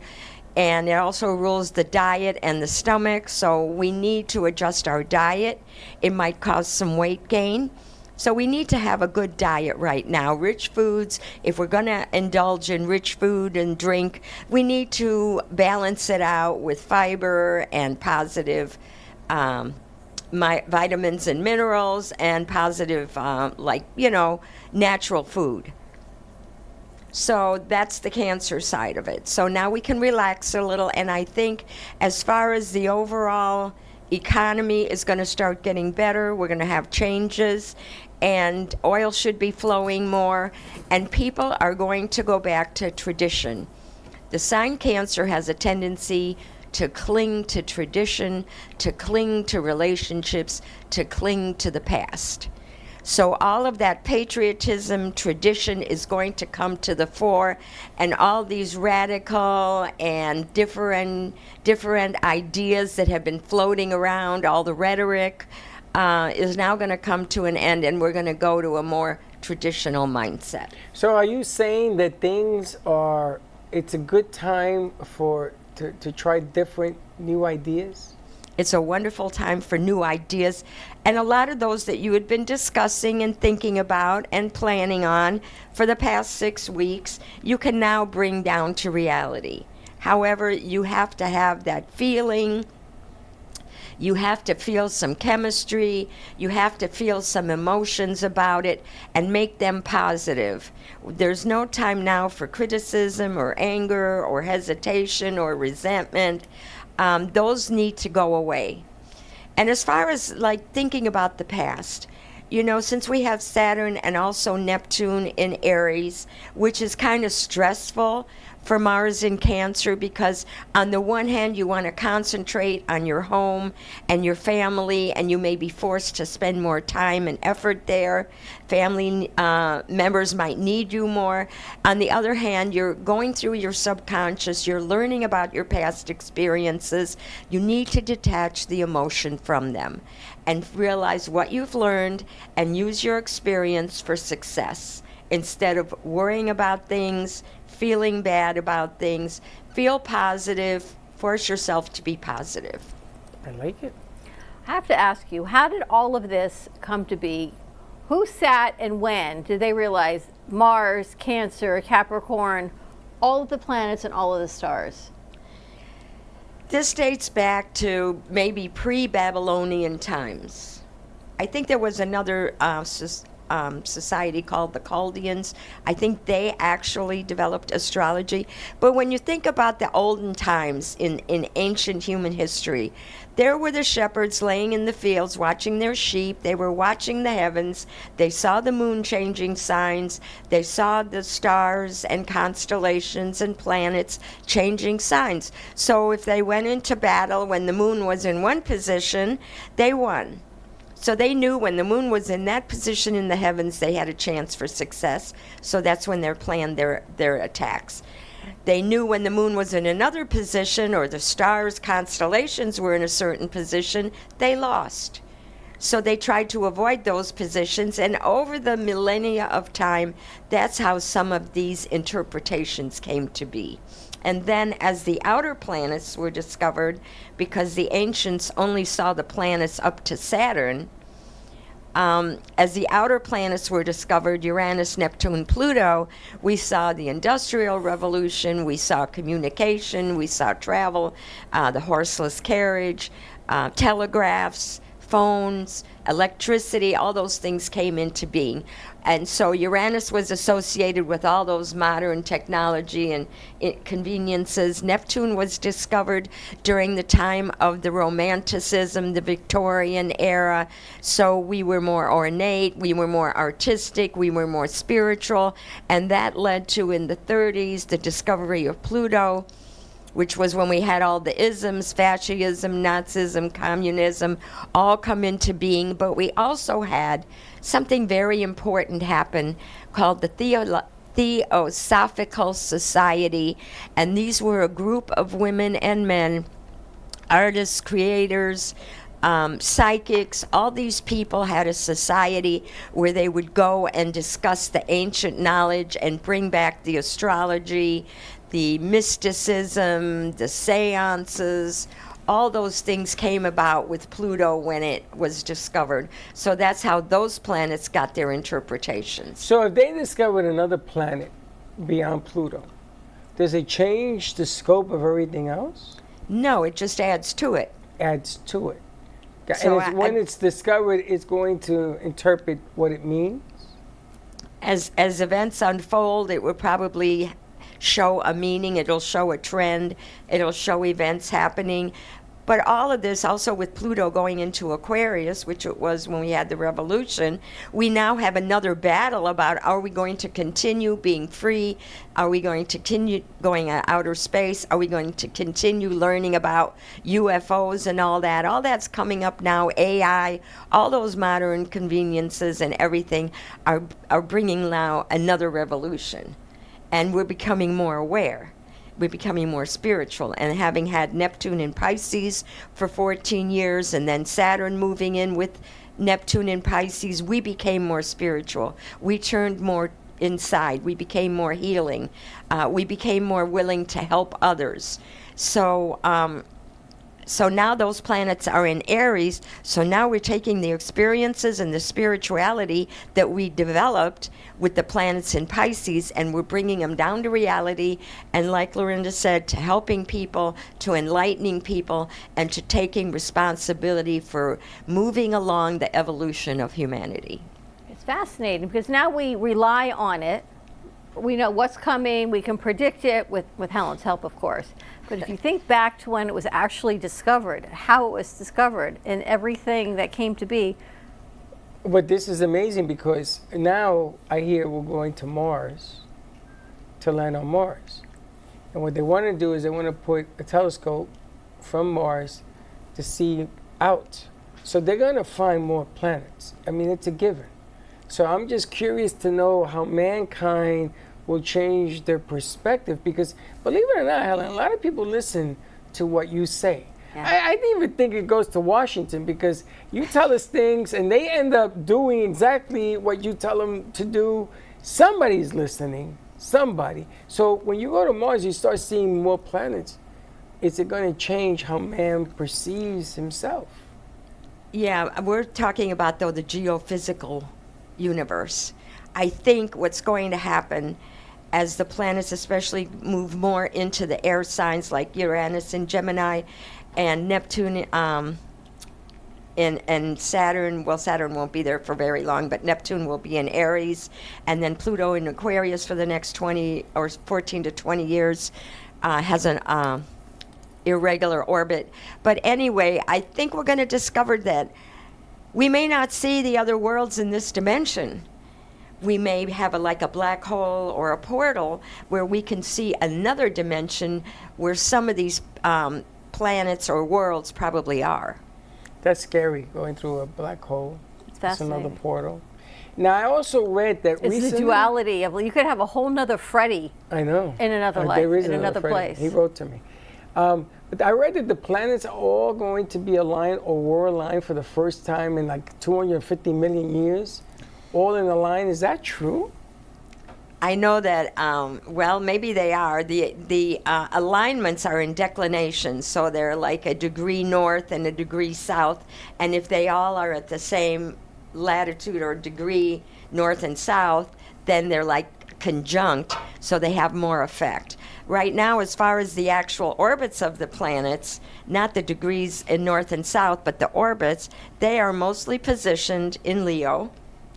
and it also rules the diet and the stomach. So we need to adjust our diet. It might cause some weight gain. So we need to have a good diet right now. Rich foods, if we're going to indulge in rich food and drink, we need to balance it out with fiber and positive vitamins and minerals and positive, natural food. So that's the Cancer side of it. So now we can relax a little, and I think as far as the overall economy is going to start getting better, we're going to have changes, and oil should be flowing more, and people are going to go back to tradition. The sign Cancer has a tendency to cling to tradition, to cling to relationships, to cling to the past. So all of that patriotism, tradition is going to come to the fore, and all these radical and different ideas that have been floating around, all the rhetoric, is now going to come to an end, and we're going to go to a more traditional mindset. So are you saying that it's a good time to try different new ideas? It's a wonderful time for new ideas, and a lot of those that you had been discussing and thinking about and planning on for the past 6 weeks, you can now bring down to reality. However, you have to have that feeling. You have to feel some chemistry. You have to feel some emotions about it and make them positive. There's no time now for criticism or anger or hesitation or resentment. Those need to go away. And as far as thinking about the past, since we have Saturn and also Neptune in Aries, which is kind of stressful for Mars in Cancer, because on the one hand you want to concentrate on your home and your family, and you may be forced to spend more time and effort there. Family members might need you more. On the other hand, you're going through your subconscious, you're learning about your past experiences. You need to detach the emotion from them and realize what you've learned and use your experience for success. Instead of worrying about things, feeling bad about things, feel positive, force yourself to be positive. I like it. I have to ask you, how did all of this come to be? Who sat and when did they realize Mars, Cancer, Capricorn, all of the planets and all of the stars? This dates back to maybe pre-Babylonian times. I think there was another society called the Chaldeans. I think they actually developed astrology. But when you think about the olden times in ancient human history, there were the shepherds laying in the fields watching their sheep. They were watching the heavens. They saw the moon changing signs. They saw the stars and constellations and planets changing signs. So if they went into battle when the moon was in one position, they won. So they knew when the moon was in that position in the heavens, they had a chance for success. So that's when they planned their attacks. They knew when the moon was in another position or the stars, constellations were in a certain position, they lost. So they tried to avoid those positions, and over the millennia of time, that's how some of these interpretations came to be. And then as the outer planets were discovered, because the ancients only saw the planets up to Saturn, as the outer planets were discovered, Uranus, Neptune, Pluto, we saw the Industrial Revolution, we saw communication, we saw travel, the horseless carriage, telegraphs, phones, electricity, all those things came into being. And so Uranus was associated with all those modern technology and conveniences. Neptune was discovered during the time of the Romanticism, the Victorian era. So we were more ornate, we were more artistic, we were more spiritual. And that led to, in the 30s, the discovery of Pluto, which was when we had all the isms, fascism, Nazism, communism, all come into being. But we also had something very important happen called the Theosophical Society. And these were a group of women and men, artists, creators, psychics. All these people had a society where they would go and discuss the ancient knowledge and bring back the astrology, the mysticism, the seances. All those things came about with Pluto when it was discovered. So that's how those planets got their interpretations. So if they discovered another planet beyond Pluto, does it change the scope of everything else? No, it just adds to it. Adds to it. So and when it's discovered, it's going to interpret what it means? As events unfold, it will probably show a meaning, it'll show a trend, it'll show events happening. But all of this, also with Pluto going into Aquarius, which it was when we had the revolution, we now have another battle about, are we going to continue being free? Are we going to continue going to outer space? Are we going to continue learning about UFOs and all that? All that's coming up now, AI, all those modern conveniences and everything are bringing now another revolution. And we're becoming more aware. We're becoming more spiritual. And having had Neptune in Pisces for 14 years and then Saturn moving in with Neptune in Pisces, we became more spiritual. We turned more inside. We became more healing. We became more willing to help others. So now those planets are in Aries. So now we're taking the experiences and the spirituality that we developed with the planets in Pisces, and we're bringing them down to reality. And like Lorinda said, to helping people, to enlightening people, and to taking responsibility for moving along the evolution of humanity. It's fascinating because now we rely on it. We know what's coming. We can predict it with Helen's help, of course. But if you think back to when it was actually discovered, how it was discovered, and everything that came to be. But this is amazing because now I hear we're going to Mars, to land on Mars. And what they want to do is they want to put a telescope from Mars to see out. So they're going to find more planets. I mean, it's a given. So I'm just curious to know how mankind will change their perspective, because believe it or not, Helen, a lot of people listen to what you say. Yeah. I even think it goes to Washington, because you tell us things and they end up doing exactly what you tell them to do. Somebody's listening, somebody. So when you go to Mars, you start seeing more planets. Is it going to change how man perceives himself? Yeah, we're talking about, though, the geophysical universe. I think what's going to happen as the planets especially move more into the air signs like Uranus and Gemini and Neptune and Saturn, well, Saturn won't be there for very long, but Neptune will be in Aries, and then Pluto in Aquarius for the next 20 or 14 to 20 years, has an irregular orbit. But anyway, I think we're going to discover that we may not see the other worlds in this dimension. We may have like a black hole or a portal where we can see another dimension where some of these planets or worlds probably are. That's scary, going through a black hole. It's It's another fascinating. portal. Now, I also read that It's recently... the duality of, you could have a whole nother Freddy I know. in another life, There is in another Freddy. place. He wrote to me. But I read that the planets are all going to be aligned or were aligned for the first time in like 250 million years. All in a line. Is that true? I know that, well, maybe they are. The alignments are in declinations, so they're like a degree north and a degree south. And if they all are at the same latitude or degree north and south, then they're like conjunct, so they have more effect. Right now, as far as the actual orbits of the planets, not the degrees in north and south, but the orbits, they are mostly positioned in Leo.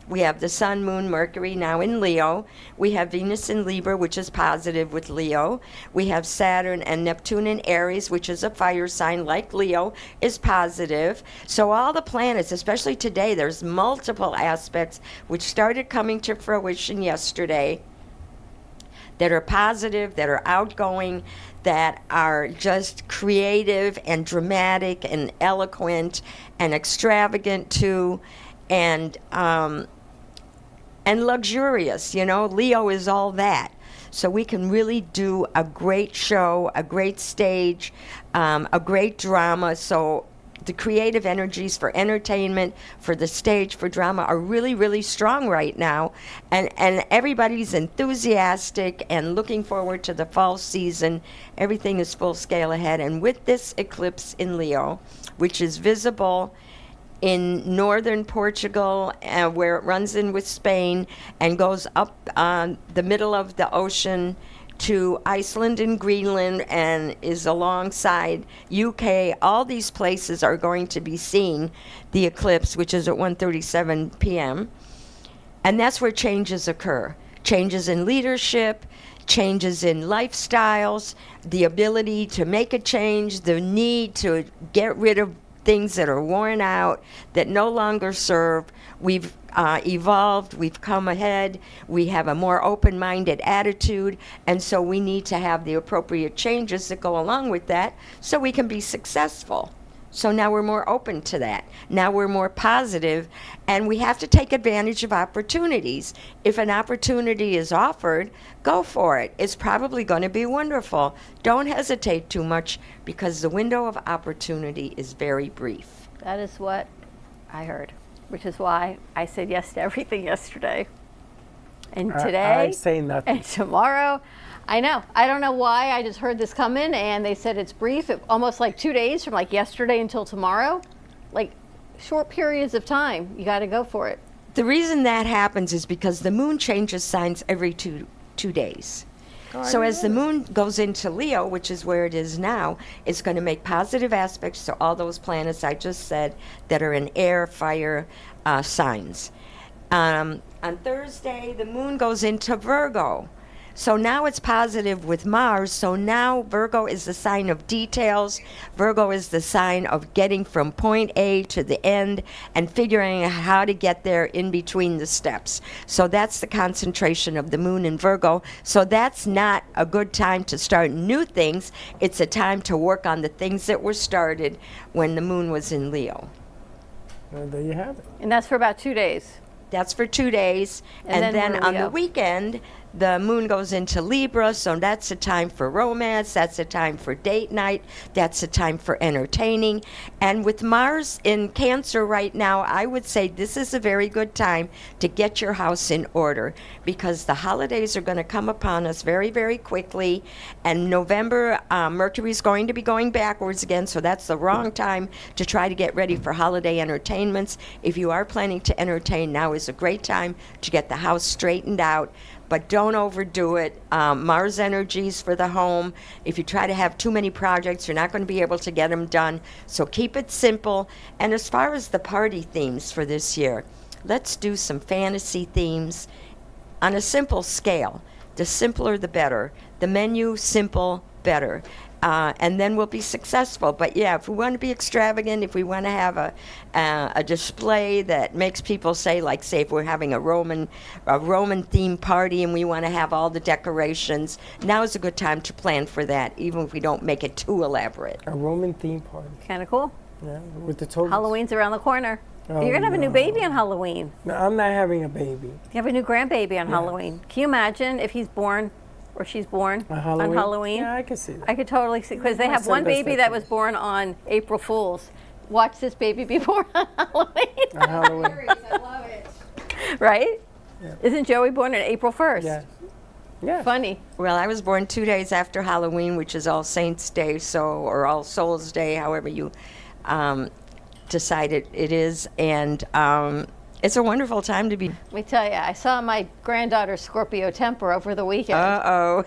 We have the Sun, Moon, Mercury now in Leo. We have Venus in Libra, which is positive with Leo. We have Saturn and Neptune in Aries, which is a fire sign like Leo, is positive. So all the planets, especially today, there's multiple aspects which started coming to fruition yesterday that are positive, that are outgoing, that are just creative and dramatic and eloquent and extravagant too, and luxurious. You know, Leo is all that. So we can really do a great show, a great stage, a great drama. So the creative energies for entertainment, for the stage, for drama are really, really strong right now. And everybody's enthusiastic and looking forward to the fall season. Everything is full scale ahead. And with this eclipse in Leo, which is visible in northern Portugal, where it runs in with Spain and goes up the middle of the ocean to Iceland and Greenland and is alongside UK. All these places are going to be seeing the eclipse, which is at 1:37 p.m. And that's where changes occur. Changes in leadership, changes in lifestyles, the ability to make a change, the need to get rid of things that are worn out, that no longer serve. We've evolved, we've come ahead, we have a more open-minded attitude, and so we need to have the appropriate changes that go along with that so we can be successful. So now we're more open to that. Now we're more positive, and we have to take advantage of opportunities. If an opportunity is offered, go for it. It's probably going to be wonderful. Don't hesitate too much, because the window of opportunity is very brief. That is what I heard, which is why I said yes to everything yesterday. And today, I say nothing. and tomorrow, I know. I don't know why. I just heard this come in, and they said it's brief, almost like 2 days from like yesterday until tomorrow. Like short periods of time. You got to go for it. The reason that happens is because the moon changes signs every two days. So as the moon goes into Leo, which is where it is now, it's going to make positive aspects to all those planets I just said that are in air, fire signs. On Thursday, the moon goes into Virgo. So now it's positive with Mars. So now Virgo is the sign of details. Virgo is the sign of getting from point A to the end and figuring out how to get there in between the steps. So that's the concentration of the moon in Virgo. So that's not a good time to start new things. It's a time to work on the things that were started when the moon was in Leo. Well, there you have it. And that's for about 2 days. That's for 2 days. And then then we're on the Leo. weekend, the moon goes into Libra, so that's a time for romance, that's a time for date night, that's a time for entertaining. And with Mars in Cancer right now, I would say this is a very good time to get your house in order, because the holidays are going to come upon us very, very quickly. And November, Mercury's going to be going backwards again, so that's the wrong time to try to get ready for holiday entertainments. If you are planning to entertain, now is a great time to get the house straightened out. but don't overdo it. Mars Energies for the home. If you try to have too many projects, you're not going to be able to get them done. So keep it simple. And as far as the party themes for this year, let's do some fantasy themes on a simple scale. The simpler, the better. The menu, simple, better. And then we'll be successful. But yeah, if we want to be extravagant, if we want to have a display that makes people say, like, say, if we're having a Roman themed party and we want to have all the decorations, now is a good time to plan for that, even if we don't make it too elaborate. A Roman themed party. Kind of cool. Yeah, with the togas. Halloween's around the corner. Oh, You're gonna have a new no. baby on Halloween. No, I'm not having a baby. You have a new grandbaby on Halloween. Can you imagine if he's born or she's born on Halloween? Yeah, I can see that. I could totally see, because they My have son one does baby that that too. was born on April Fool's. Watch this baby be born on Halloween. On Halloween. I love it. Right? Yeah. Isn't Joey born on April 1st? Yeah. Yeah. Funny. Well, I was born 2 days after Halloween, which is All Saints Day, or All Souls Day, however you decide it is. And it's a wonderful time to be. Let me tell you, I saw my granddaughter's Scorpio temper over the weekend. Uh-oh.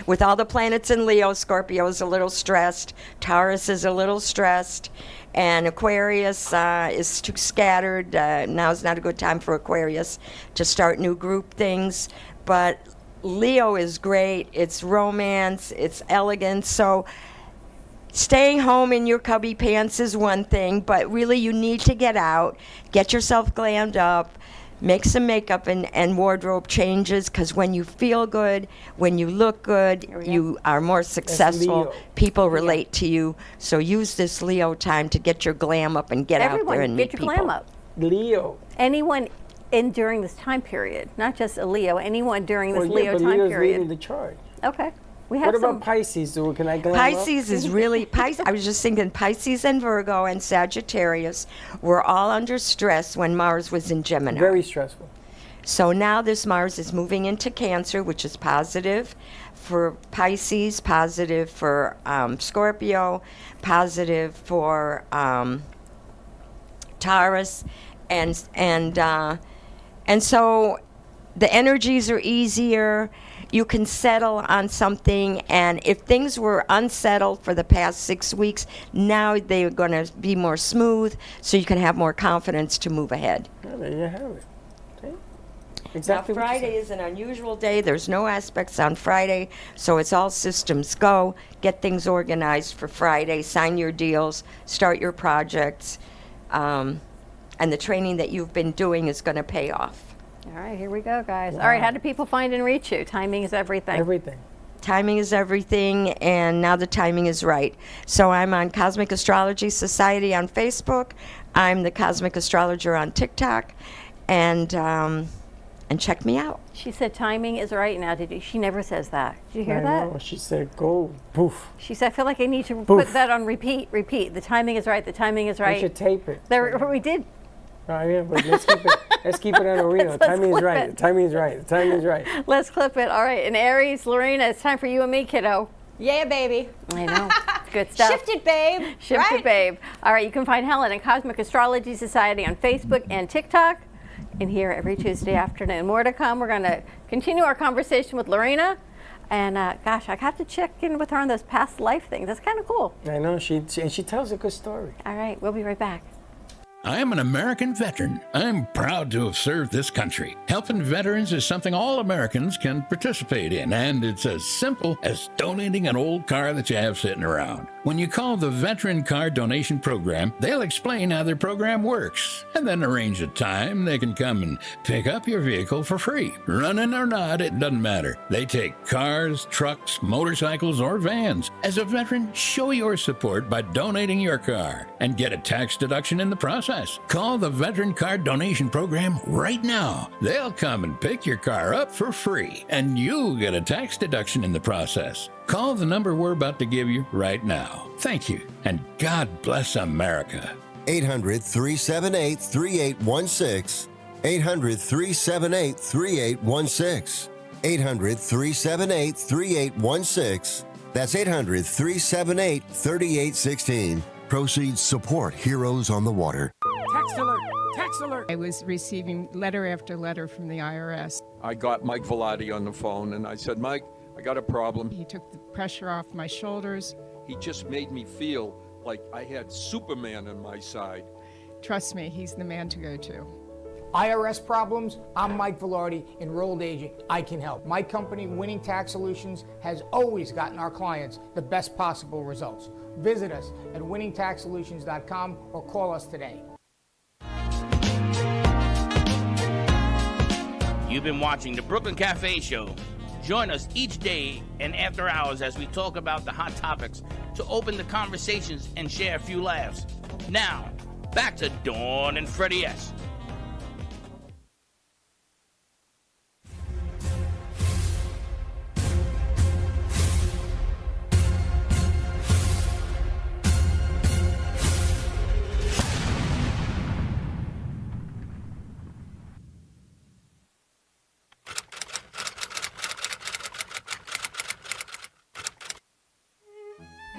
With all the planets in Leo, Scorpio is a little stressed. Taurus is a little stressed. And Aquarius is too scattered. Now's not a good time for Aquarius to start new group things. But Leo is great. It's romance. It's elegance. So staying home in your cubby pants is one thing, but really you need to get out, get yourself glammed up, make some makeup and wardrobe changes, because when you feel good, when you look good, you are more successful. Leo. People relate to you. So use this Leo time to get your glam up and get out there and meet get your people. glam up. Leo. Anyone during this time period, not just a Leo, anyone during this Well, Leo but time Leo's period. leading the charge. Okay. We have What some. about Pisces? Can I glam up? Pisces is really, I was just thinking Pisces and Virgo and Sagittarius were all under stress when Mars was in Gemini. Very stressful. So now this Mars is moving into Cancer, which is positive for Pisces, positive for Scorpio, positive for Taurus, and so the energies are easier. You can settle on something, and if things were unsettled for the past 6 weeks, now they're going to be more smooth, so you can have more confidence to move ahead. Oh, there you have it. Okay. Exactly. Now, what you Friday is an unusual day. There's no aspects on Friday, so it's all systems go. Get things organized for Friday, sign your deals, start your projects, and the training that you've been doing is going to pay off. All right, here we go, guys. Wow. All right, how do people find and reach you? Timing is everything. Everything. Timing is everything, and now the timing is right. So I'm on Cosmic Astrology Society on Facebook. I'm the Cosmic Astrologer on TikTok, and check me out. She said timing is right now. She never says that. Did you hear I that? know. She said, go, poof. She said, I feel like I need to Poof. put that on repeat. The timing is right. The timing is We right. should tape it. We did. Oh, yeah, but let's keep it. Let's keep it on Laurina. Let's Timing is clip right. it. The timing is right. The timing is right. Let's clip it. All right, and Aries, Laurina, it's time for you and me, kiddo. Yeah, baby. I know. Good stuff. Shifted, babe. Shifted, Right? babe. All right, you can find Helen and Cosmic Astrology Society on Facebook and TikTok, and here every Tuesday afternoon. More to come. We're going to continue our conversation with Laurina. And gosh, I have to check in with her on those past life things. That's kind of cool. I know. She tells a good story. All right, we'll be right back. I am an American veteran. I'm proud to have served this country. Helping veterans is something all Americans can participate in, and it's as simple as donating an old car that you have sitting around. When you call the Veteran Car Donation Program, they'll explain how their program works, and then arrange a time they can come and pick up your vehicle for free. Running or not, it doesn't matter. They take cars, trucks, motorcycles, or vans. As a veteran, show your support by donating your car and get a tax deduction in the process. Call the Veteran Car Donation Program right now. They'll come and pick your car up for free, and you'll get a tax deduction in the process. Call the number we're about to give you right now. Thank you, and God bless America. 800-378-3816. 800-378-3816. 800-378-3816. That's 800-378-3816. Proceeds support Heroes on the Water. Text alert! Text alert! I was receiving letter after letter from the IRS. I got Mike Velati on the phone, and I said, Mike, I got a problem. He took the pressure off my shoulders. He just made me feel like I had Superman on my side. Trust me, he's the man to go to. IRS problems? I'm Mike Velarde, enrolled agent. I can help. My company, Winning Tax Solutions, has always gotten our clients the best possible results. Visit us at winningtaxsolutions.com or call us today. You've been watching the Brooklyn Cafe Show. Join us each day and after hours as we talk about the hot topics to open the conversations and share a few laughs. Now, back to Dawn and Freddy S.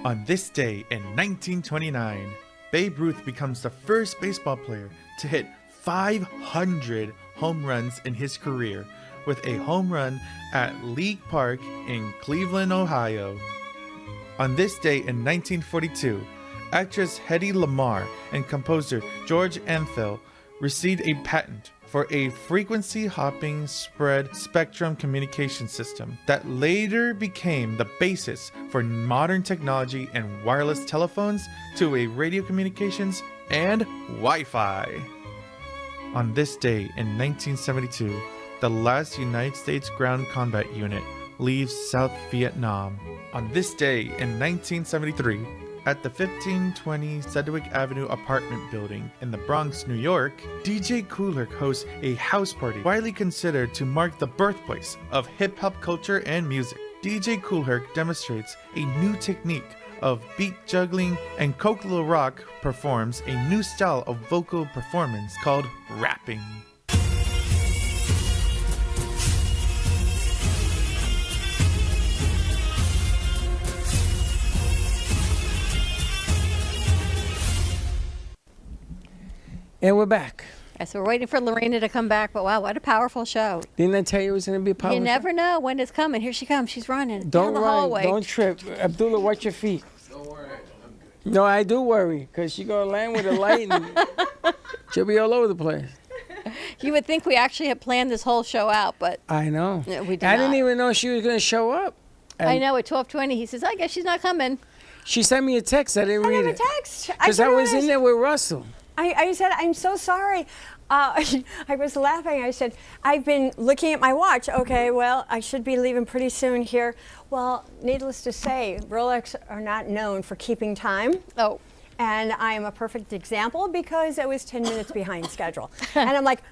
On this day in 1929, Babe Ruth becomes the first baseball player to hit 500 home runs in his career with a home run at League Park in Cleveland, Ohio. On this day in 1942, actress Hedy Lamarr and composer George Antheil received a patent for a frequency hopping spread spectrum communication system that later became the basis for modern technology and wireless telephones, two-way radio communications, and Wi-Fi. On this day in 1972, the last United States ground combat unit leaves South Vietnam. On this day in 1973, at the 1520 Sedgwick Avenue apartment building in the Bronx, New York, DJ Kool Herc hosts a house party widely considered to mark the birthplace of hip-hop culture and music. DJ Kool Herc demonstrates a new technique of beat juggling, and Coke Lil Rock performs a new style of vocal performance called rapping. And we're back. So we're waiting for Laurina to come back, but wow, what a powerful show. Didn't I tell you it was going to be a powerful You never show? know when it's coming. Here she comes. She's running Don't down the run. hallway. Don't trip. Abdullah, watch your feet. Don't worry, I'm good. No, I do worry, because she's going to land with a light and she'll be all over the place. You would think we actually had planned this whole show out, but I know. we did I not. didn't even know she was going to show up. I know, at 12:20, he says, I guess she's not coming. She sent me a text. I didn't read it. Text. Because I was in there with Russell. I said, I'm so sorry. I was laughing. I said, I've been looking at my watch. Okay, well, I should be leaving pretty soon here. Well, needless to say, Rolex are not known for keeping time. Oh. And I am a perfect example because I was 10 minutes behind schedule. And I'm like,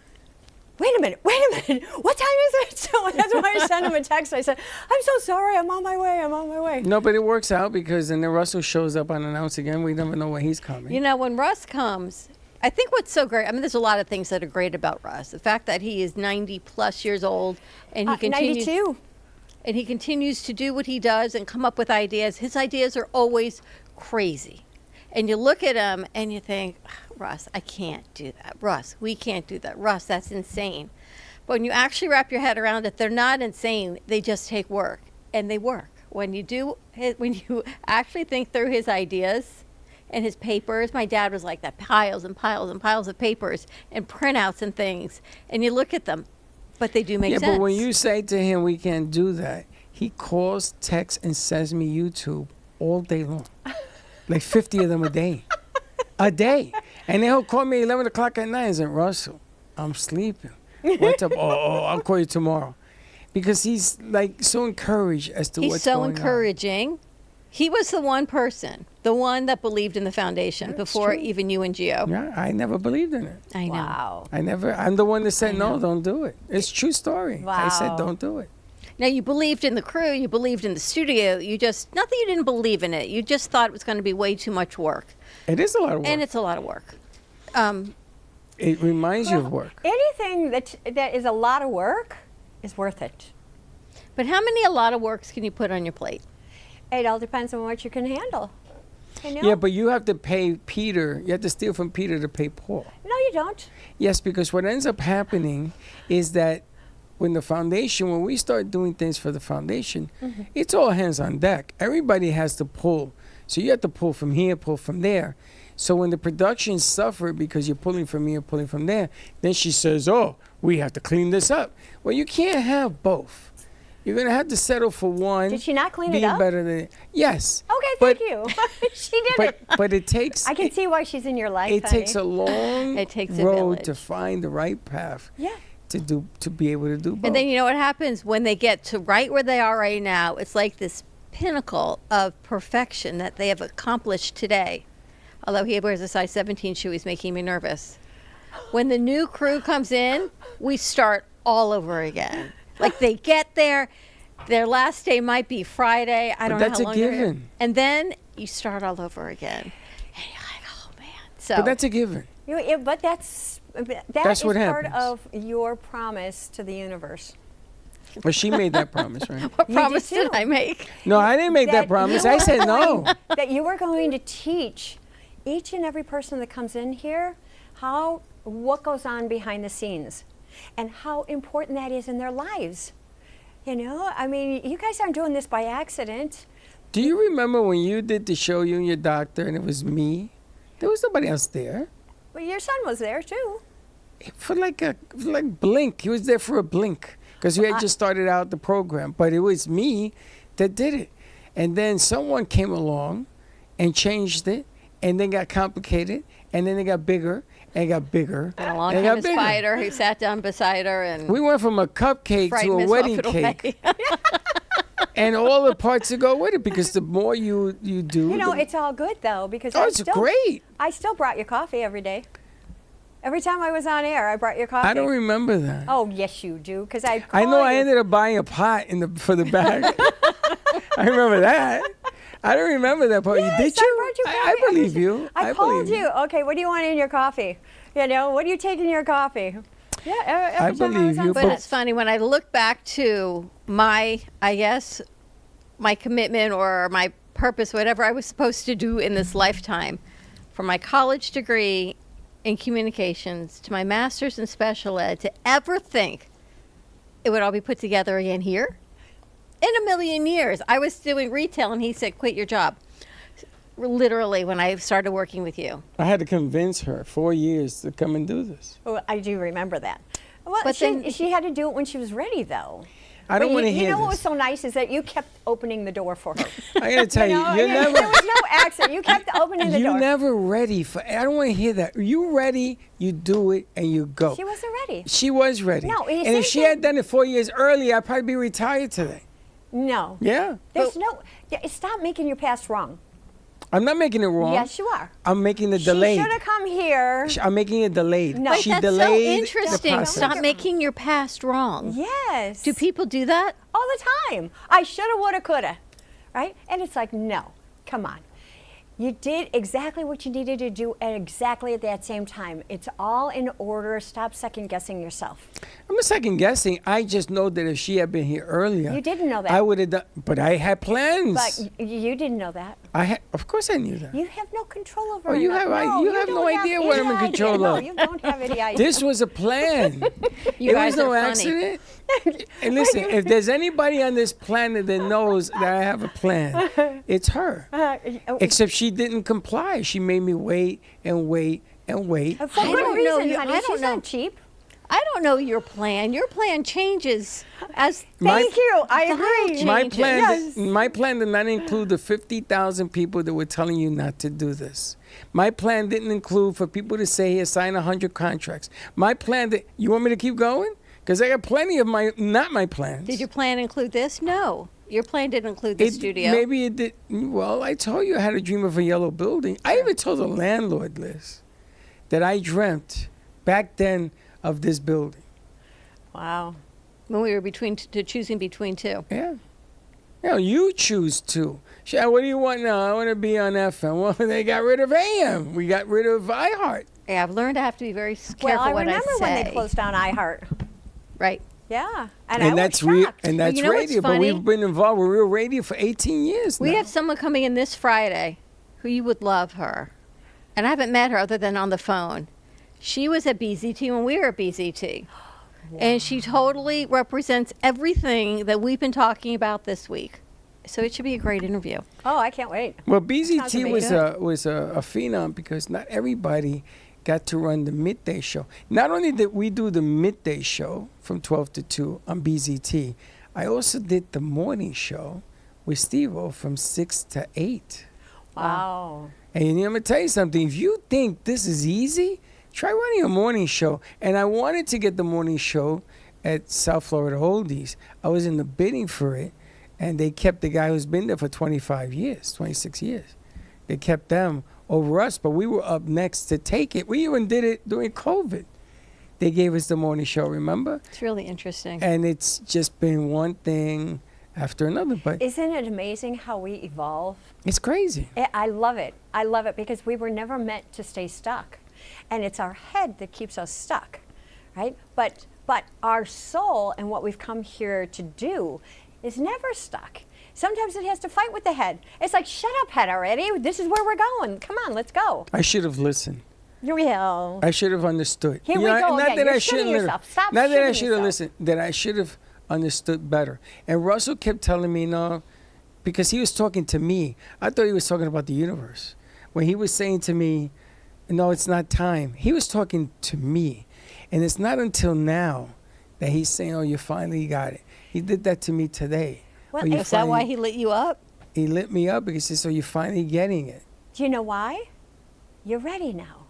wait a minute, what time is it? So that's why I sent him a text. I said, I'm so sorry, I'm on my way. No, but it works out because then Russell shows up unannounced again. We never know when he's coming. You know, when Russ comes, I think what's so great, I mean, there's a lot of things that are great about Russ. The fact that he is 90 plus years old and he continues 92. And he continues to do what he does and come up with ideas. His ideas are always crazy. And you look at him and you think, Russ, I can't do that. Russ, we can't do that. Russ, that's insane. But when you actually wrap your head around it, they're not insane. They just take work, and they work. When you actually think through his ideas and his papers, my dad was like that, piles and piles and piles of papers and printouts and things, and you look at them, but they do make sense. Yeah, but when you say to him, we can't do that, he calls, texts, and sends me YouTube all day long. Like 50 of them a day. A day. And then he'll call me 11 o'clock at night and say, Russell, I'm sleeping. What's up? Oh, I'll call you tomorrow. Because he's like so encouraged as to what's going on. He's so encouraging. He was the one person, the one that believed in the foundation before even you and Gio. Yeah, I never believed in it. I know. Wow. I'm the one that said, no, don't do it. It's a true story. Wow. I said, don't do it. Now, you believed in the crew, you believed in the studio, not that you didn't believe in it, you just thought it was going to be way too much work. It is a lot of work. And it's a lot of work. It reminds you of work. Anything that is a lot of work is worth it. But how many a lot of works can you put on your plate? It all depends on what you can handle. You know? Yeah, but you have to pay Peter. You have to steal from Peter to pay Paul. No, you don't. Yes, because what ends up happening is that when the foundation, when we start doing things for the foundation, it's all hands on deck. Everybody has to pull. So you have to pull from here, pull from there. So when the production suffer because you're pulling from here, pulling from there, then she says, oh, we have to clean this up. Well, you can't have both. You're going to have to settle for one. Did she not clean it being up? better than yes. Okay, But- thank you. She did it. But it takes I can see why she's in your life. it honey. takes a long It takes a road to village. find the right path. Yeah. To be able to do both. And then you know what happens when they get to right where they are right now? It's like this pinnacle of perfection that they have accomplished today. Although he wears a size 17 shoe, he's making me nervous. When the new crew comes in, we start all over again. Like they get there, their last day might be Friday. I don't know that's how a long they're here. given. And then you start all over again. And you're like, oh man. So But that's a given. But that's That's what part happens. of your promise to the universe. Well, she made that promise, right? what You promise did did too. I make? No, I didn't make that promise. I said no. That you were going to teach each and every person that comes in here what goes on behind the scenes and how important that is in their lives. You know, I mean, you guys aren't doing this by accident. Do you remember when you did the show, you and your doctor, and it was me? There was nobody else there. Well, your son was there too. For like blink. He was there for a blink because we had just started out the program. But it was me that did it. And then someone came along and changed it, and then got complicated, and then it got bigger, and it got bigger. And along and it came got a bigger. spider who sat down beside her and We went from a cupcake frightened to a Miss wedding Muffet cake. away. And all the parts that go with it, because the more you do, You know, the- it's all good though because Oh, it's great. I still brought you coffee every day. Every time I was on air, I brought you coffee. I don't remember that. Oh, yes, you do. Because I know I ended up buying a pot for the bag. I remember that. I don't remember that part. Yes, Did I you? brought you I coffee every believe you. I called you. Okay, what do you want in your coffee? You know, what do you take in your coffee? Yeah, every time I was on But set. it's funny when I look back to my commitment or my purpose, whatever I was supposed to do in this lifetime, from my college degree in communications to my master's in special ed, to ever think it would all be put together again here. In a million years. I was doing retail and he said, quit your job. Literally, when I started working with you. I had to convince her 4 years to come and do this. Oh, I do remember that. Well, But she had to do it when she was ready, though. I don't But want to you hear know what was this. so nice is that you kept opening the door for her. I gotta tell you, know, you're there never. was no accident. You kept opening the You're door. never ready for. I don't want to hear that. You ready? You do it and you go. She wasn't ready. She was ready. No, you and if see, she had done it 4 years earlier, I'd probably be retired today. No. Yeah. There's stop making your past wrong. I'm not making it wrong. Yes, you are. I'm making it She delayed. should have come here. I'm making it delayed. No. But She that's delayed so the interesting. process. Stop making your past wrong. Yes. Do people do that? All the time. I shoulda, woulda, coulda. Right? And it's like, no, come on. You did exactly what you needed to do at exactly at that same time. It's all in order. Stop second guessing yourself. I'm not second guessing. I just know that if she had been here earlier, You didn't know that. I would have done. But I had plans. But you didn't know that. Of course, I knew that. You have no control over Oh, you it. have- No, you have no don't idea any what I'm in idea. control No, of. you don't have any idea. This was a plan. You it guys was no are funny. accident. And listen, if there's anybody on this planet that knows that I have a plan, it's her. Except she didn't comply. She made me wait and wait and wait. For I good don't reason, know you- honey. I don't She's know. not cheap. I don't know your plan. Your plan changes as Thank you. I style agree. My changes. plan, Yes. my plan did not include the 50,000 people that were telling you not to do this. My plan didn't include for people to say, here, sign 100 contracts. My plan, you want me to keep going? Because I got plenty of not my plans. Did your plan include this? No. Your plan didn't include the studio. Maybe it did. Well, I told you I had a dream of a yellow building. I even told the landlord, Liz, that I dreamt back then of this building. Wow. When we were choosing between two. Yeah. You know, you choose to. What do you want now? I want to be on FM. Well, they got rid of AM. We got rid of iHeart. Yeah, I've learned I have to be very careful Well, I what I remember say. when they closed down iHeart. Right. Yeah. And I that's was shocked. and that's you know what's radio. But funny? we've been involved with real radio for 18 years We now. have someone coming in this Friday who you would love her. And I haven't met her other than on the phone. She was at BZT when we were at BZT. And she totally represents everything that we've been talking about this week. So it should be a great interview. Oh, I can't wait. Well, Sounds BZT amazing. was a phenom because not everybody got to run the midday show. Not only did we do the midday show from 12 to 2 on BZT, I also did the morning show with Steve-O from 6 to 8. Wow. And I'm going to tell you something. If you think this is easy, try running a morning show. And I wanted to get the morning show at South Florida Oldies. I was in the bidding for it, and they kept the guy who's been there for 25 years, 26 years. They kept them over us, but we were up next to take it. We even did it during COVID. They gave us the morning show, remember? It's really interesting. And it's just been one thing after another. But Isn't it amazing how we evolve? it's crazy. I love it. I love it because we were never meant to stay stuck. And it's our head that keeps us stuck, right? But our soul and what we've come here to do is never stuck. Sometimes it has to fight with the head. It's like, shut up, head already. This is where we're going. Come on, let's go. I should have listened. Real. I should have understood. Here we go Not again. that You're I shooting shouldn't have. yourself. Stop Not that I shooting should have yourself. listened. That I should have understood better. And Russell kept telling me no, because he was talking to me. I thought he was talking about the universe. When he was saying to me, no, it's not time. He was talking to me. And it's not until now that he's saying, oh, you finally got it. He did that to me today. Well, "Oh, you is that why finally-" he lit you up? He lit me up because he said, so you're finally getting it. Do you know why? You're ready now.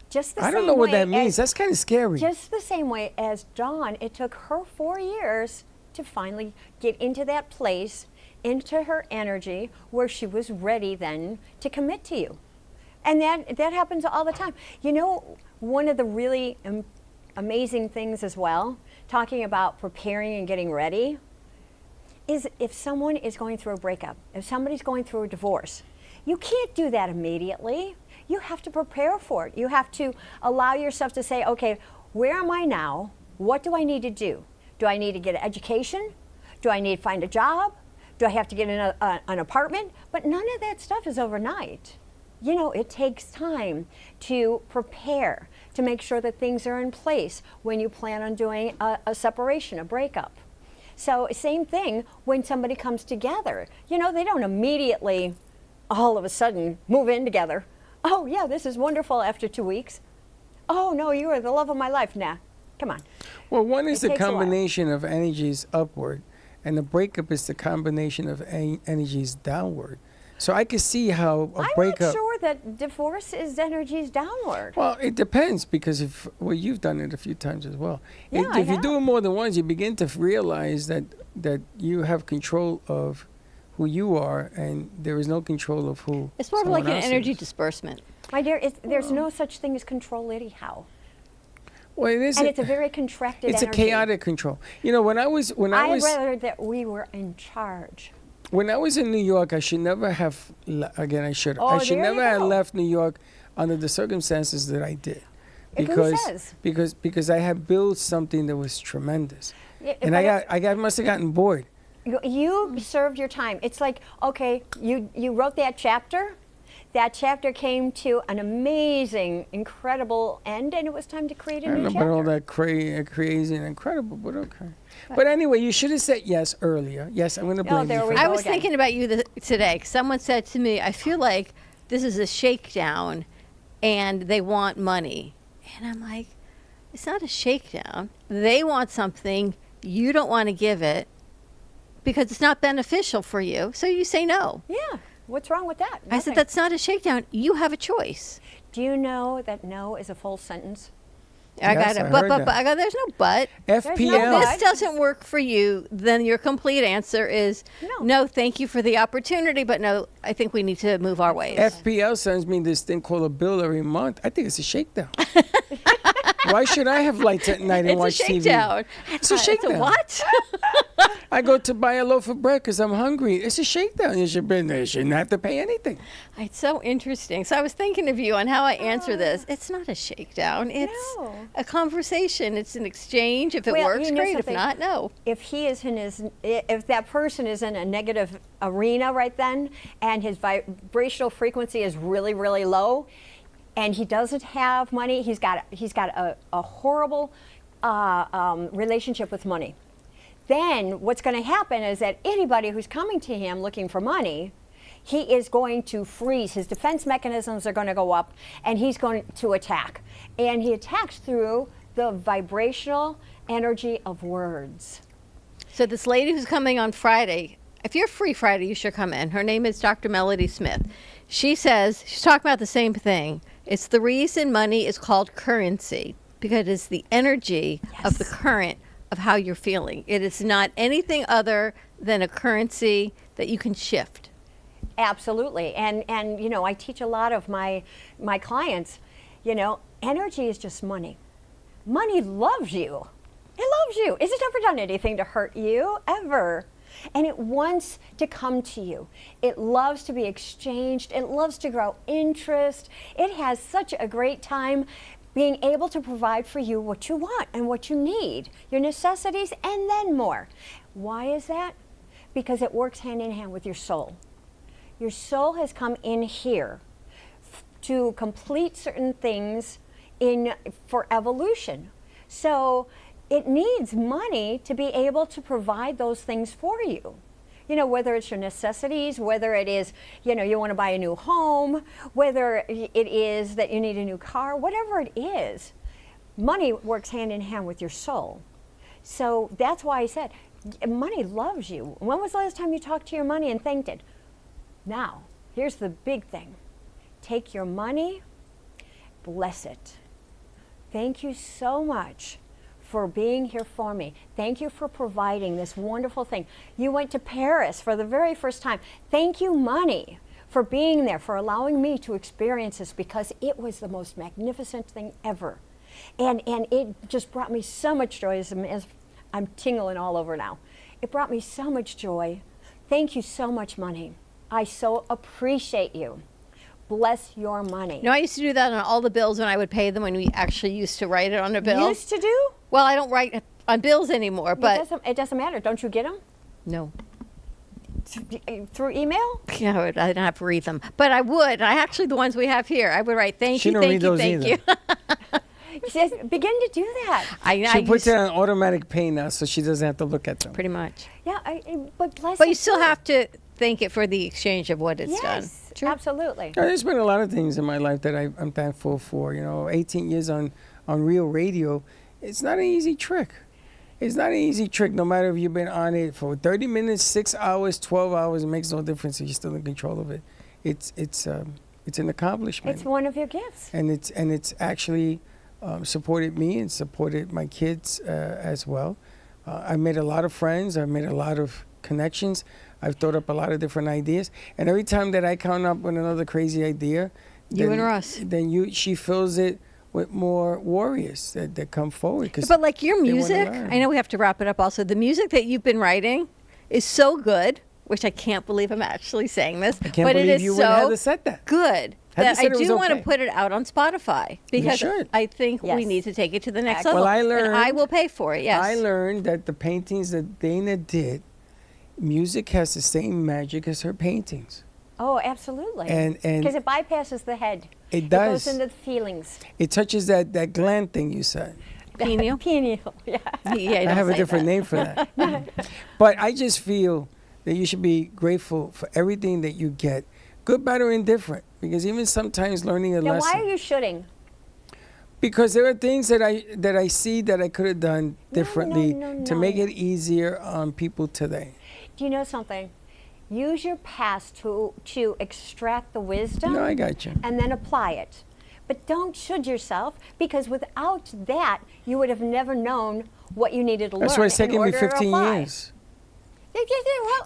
Just the I don't same know what way that means. as- That's kind of scary. Just the same way as Dawn, it took her 4 years to finally get into that place, into her energy, where she was ready then to commit to you. And that happens all the time. You know, one of the really amazing things as well, talking about preparing and getting ready, is if someone is going through a breakup, if somebody's going through a divorce, you can't do that immediately. You have to prepare for it. You have to allow yourself to say, okay, where am I now? What do I need to do? Do I need to get an education? Do I need to find a job? Do I have to get an apartment? But none of that stuff is overnight. You know, it takes time to prepare, to make sure that things are in place when you plan on doing a separation, a breakup. So same thing when somebody comes together. You know, they don't immediately, all of a sudden, move in together. Oh, yeah, this is wonderful after 2 weeks. Oh, no, you are the love of my life. Nah, come on. Well, one is It the takes a while. combination of energies upward, and the breakup is the combination of energies downward. So I can see how a I'm breakup. not sure that divorce is energies downward. Well, it depends because you've done it a few times as well. Yeah, If you do it more than once, you begin to realize that you have control of who you are, and there is no control of who. It's more of someone like an else energy is. disbursement. My dear, there's no such thing as control anyhow. Well, it is. And it's a very contracted It's energy. a chaotic control. You know, I'd rather that we were in charge. When I was in New York, I should never have. Again, I should. Oh, I should there you never have go. left New York under the circumstances that I did, Who because says? because I had built something that was tremendous, Yeah, and but I must have gotten bored. You served your time. It's like, okay, you wrote that chapter. That chapter came to an amazing, incredible end, and it was time to create I a don't new know about all chapter. that crazy and incredible, but okay. But anyway, you should have said yes earlier. Yes, I'm going to blame you for I that. was thinking about you today. Someone said to me, I feel like this is a shakedown and they want money. And I'm like, it's not a shakedown. They want something, you don't want to give it because it's not beneficial for you. So you say no. Yeah, what's wrong with that? I said, Nothing. that's not a shakedown. You have a choice. Do you know that no is a full sentence? I Yes, got I it. But, heard but, that. I got, there's no but. FPL. If this doesn't work for you, then your complete answer is no, thank you for the opportunity, but no, I think we need to move our ways. FPL sends me this thing called a bill every month. I think it's a shakedown. Why should I have lights at night and It's a watch shakedown. TV? It's a shakedown. what? I go to buy a loaf of bread because I'm hungry. It's a shakedown. You shouldn't have to pay anything. It's so interesting. So I was thinking of you on how I answer this. It's not a shakedown. It's a conversation. It's an exchange. If it Well, works, you know great. If something? not, no. If that person is in a negative arena right then, and his vibrational frequency is really, really low, and he doesn't have money, he's got a horrible relationship with money. Then what's going to happen is that anybody who's coming to him looking for money, he is going to freeze. His defense mechanisms are going to go up, and he's going to attack. And he attacks through the vibrational energy of words. So this lady who's coming on Friday, if you're free Friday, you should come in. Her name is Dr. Melody Smith. She says, she's talking about the same thing. It's the reason money is called currency, because it's the energy of the current of how you're feeling. It is not anything other than a currency that you can shift. Absolutely. And you know, I teach a lot of my clients, you know, energy is just money. Money loves you. It loves you. It's never done anything to hurt you, ever. And it wants to come to you. It loves to be exchanged. It loves to grow interest. It has such a great time being able to provide for you what you want and what you need, your necessities, and then more. Why is that? Because it works hand in hand with your soul. Your soul has come in here to complete certain things for evolution. So it needs money to be able to provide those things for you. You know, whether it's your necessities, whether it is, you know, you want to buy a new home, whether it is that you need a new car, whatever it is, money works hand in hand with your soul. So that's why I said, money loves you. When was the last time you talked to your money and thanked it? Now, here's the big thing. Take your money, bless it. Thank you so much for being here for me. Thank you for providing this wonderful thing. You went to Paris for the very first time. Thank you, money, for being there, for allowing me to experience this, because it was the most magnificent thing ever. And it just brought me so much joy, as I'm tingling all over now. It brought me so much joy. Thank you so much, money. I so appreciate you. Bless your money. No, I used to do that on all the bills when I would pay them, when we actually used to write it on a bill. Used to do? Well, I don't write on bills anymore, but it doesn't matter. Don't you get them? No. Through email? Yeah, I don't have to read them, but I would. I actually, the ones we have here, I would write thank She you, don't thank read you, those thank either. you. She says, begin to do that. She puts it on automatic pay now, so she doesn't have to look at them. Pretty much. Yeah, but bless. But you still have to thank it for the exchange of what it's done. Yes, absolutely. There's been a lot of things in my life that I'm thankful for. You know, 18 years on real radio, it's not an easy trick. It's not an easy trick, no matter if you've been on it for 30 minutes, 6 hours, 12 hours. It makes no difference if you're still in control of it. It's an accomplishment. It's one of your gifts. And it's actually supported me and supported my kids as well. I made a lot of friends. I made a lot of connections. I've thought up a lot of different ideas. And every time that I come up with another crazy idea, You and Russ. then she fills it with more warriors that come forward. But like your they wanna music, learn. I know we have to wrap it up also. The music that you've been writing is so good, which I can't believe I'm actually saying this. I can't but it believe is you so wouldn't have said that. good Had that said I it was do want to okay. put it out on Spotify, because should. I think we Yes. need to take it to the next Well, level. I learned. And I will pay for it, yes. I learned that the paintings that Dana did, music has the same magic as her paintings. Oh, absolutely. And because it bypasses the head. It does. It goes into the feelings. It touches that gland thing you said. Pineal? Pineal, yeah. Yeah, I have a different name for that. But I just feel that you should be grateful for everything that you get, good, bad, or indifferent. Because even sometimes learning a Now, lesson. why are you shooting? Because there are things that I see that I could have done differently to make it easier on people today. Do you know something? Use your past to extract the wisdom. No, I got you. And then apply it. But don't should yourself, because without that, you would have never known what you needed to learn. That's why it's taken me in order to 15 apply. years. Well,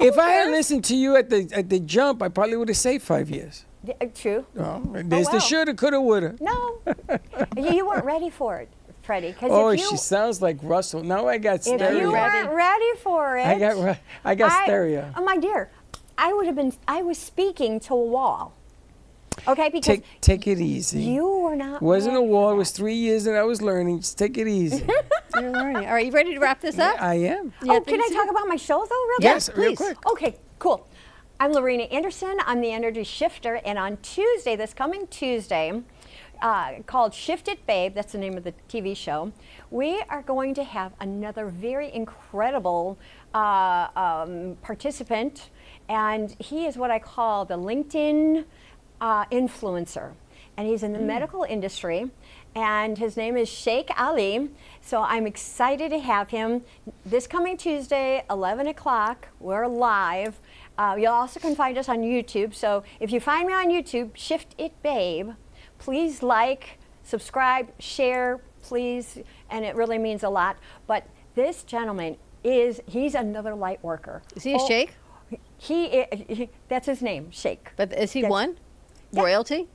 If who I had cares? listened to you at the jump, I probably would have saved 5 years. True. No, there's the well. shoulda, coulda, woulda. No, you weren't ready for it, Freddie. 'Cause Oh, if you, she sounds like Russell. Now I got if stereo. you weren't ready for it, I got stereo. Oh, my dear, I was speaking to a wall. Okay, because Take it easy. you were not. It wasn't a wall. It was 3 years that I was learning. Just take it easy. You're learning. All right, you ready to wrap this up? I am. Oh, can I talk about my show though, real Yes, quick? real quick. Okay, cool. I'm Laurina Anderson. I'm the Energy Shifter, and on Tuesday, this coming Tuesday, called Shift It Babe. That's the name of the TV show. We are going to have another very incredible participant, and he is what I call the LinkedIn influencer. And he's in the medical industry, and his name is Sheikh Ali. So I'm excited to have him this coming Tuesday, 11 o'clock. We're live. You also can find us on YouTube. So if you find me on YouTube, Shift It Babe, please like, subscribe, share, please, and it really means a lot. But this gentleman he's another light worker. Is he a sheikh? He that's his name, Sheikh. But is he one? Royalty?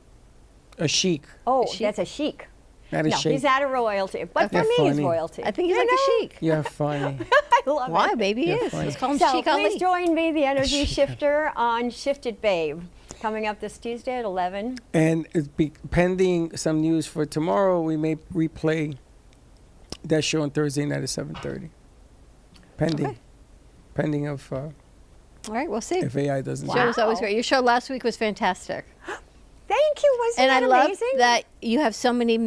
A sheik. Oh, that's a sheik. Not a no, sheik. he's not a royalty. But for me, he's royalty. I think he's like a sheik. You're funny. I love Why? it. Maybe he You're is. funny. Let's call him So Sheikh Ali. please join me, the Energy Shifter, on Shifted Babe, coming up this Tuesday at 11. And pending some news for tomorrow, we may replay that show on Thursday night at 7:30. Pending. Okay. Pending of All right, we'll see. if AI doesn't. Show was always great. Your show last week was fantastic. Thank you. Wasn't And I that love amazing? that you have so many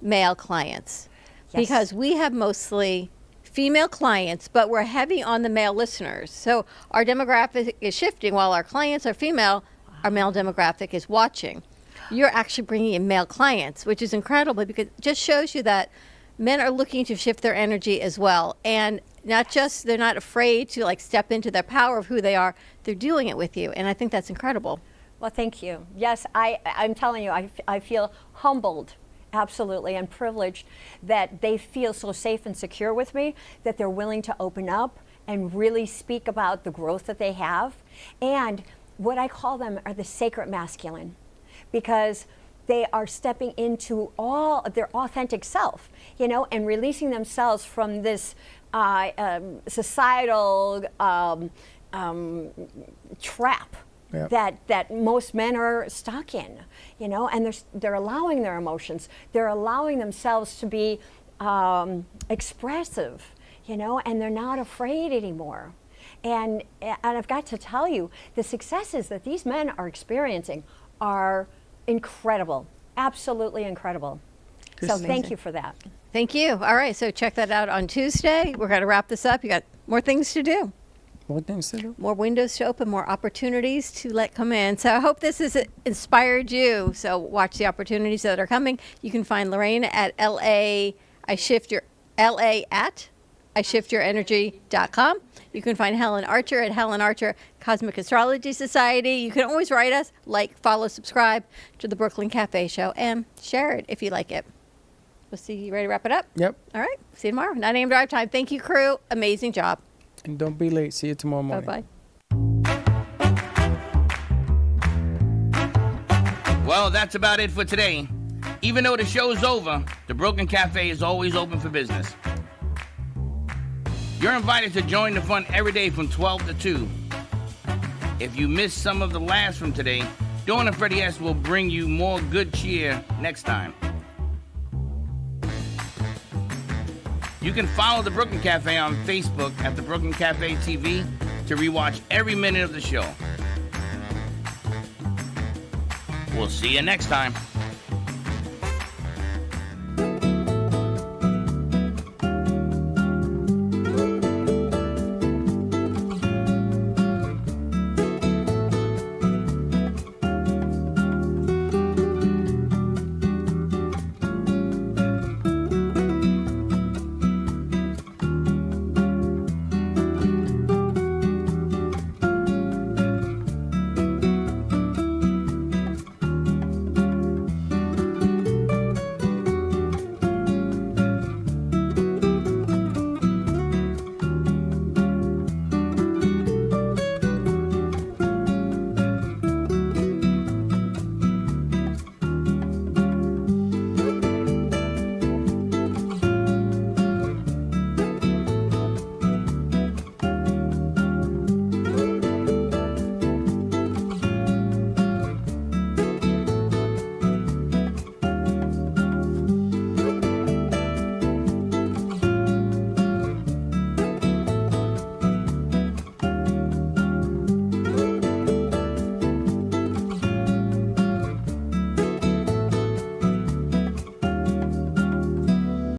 male clients. Yes. Because we have mostly female clients, but we're heavy on the male listeners. So our demographic is shifting. While our clients are female, our male demographic is watching. You're actually bringing in male clients, which is incredible because it just shows you that men are looking to shift their energy as well. And not just, they're not afraid to like step into their power of who they are. They're doing it with you. And I think that's incredible. Well, thank you. Yes, I'm telling you, I feel humbled, absolutely, and privileged that they feel so safe and secure with me, that they're willing to open up and really speak about the growth that they have. And what I call them are the sacred masculine, because they are stepping into all of their authentic self, and releasing themselves from this societal trap. Yep. That most men are stuck in, and they're allowing their emotions. They're allowing themselves to be expressive, and they're not afraid anymore. And I've got to tell you, the successes that these men are experiencing are incredible, absolutely incredible. So thank you for that. Thank you. All right, so check that out on Tuesday. We're going to wrap this up. You got more things to do. More things to do. More windows to open, more opportunities to let come in. So I hope this has inspired you. So watch the opportunities that are coming. You can find Lorraine at IShiftYourEnergy.com. You can find Helen Archer at Helen Archer Cosmic Astrology Society. You can always write us, like, follow, subscribe to the Brooklyn Cafe Show, and share it if you like it. We'll see you. Ready to wrap it up? Yep. All right. See you tomorrow. 9 a.m. drive time. Thank you, crew. Amazing job. And don't be late. See you tomorrow morning. Bye-bye. Well, that's about it for today. Even though the show's over, the Brooklyn Cafe is always open for business. You're invited to join the fun every day from 12 to 2. If you missed some of the laughs from today, Dawn and Freddy S. will bring you more good cheer next time. You can follow the Brooklyn Cafe on Facebook at the Brooklyn Cafe TV to rewatch every minute of the show. We'll see you next time.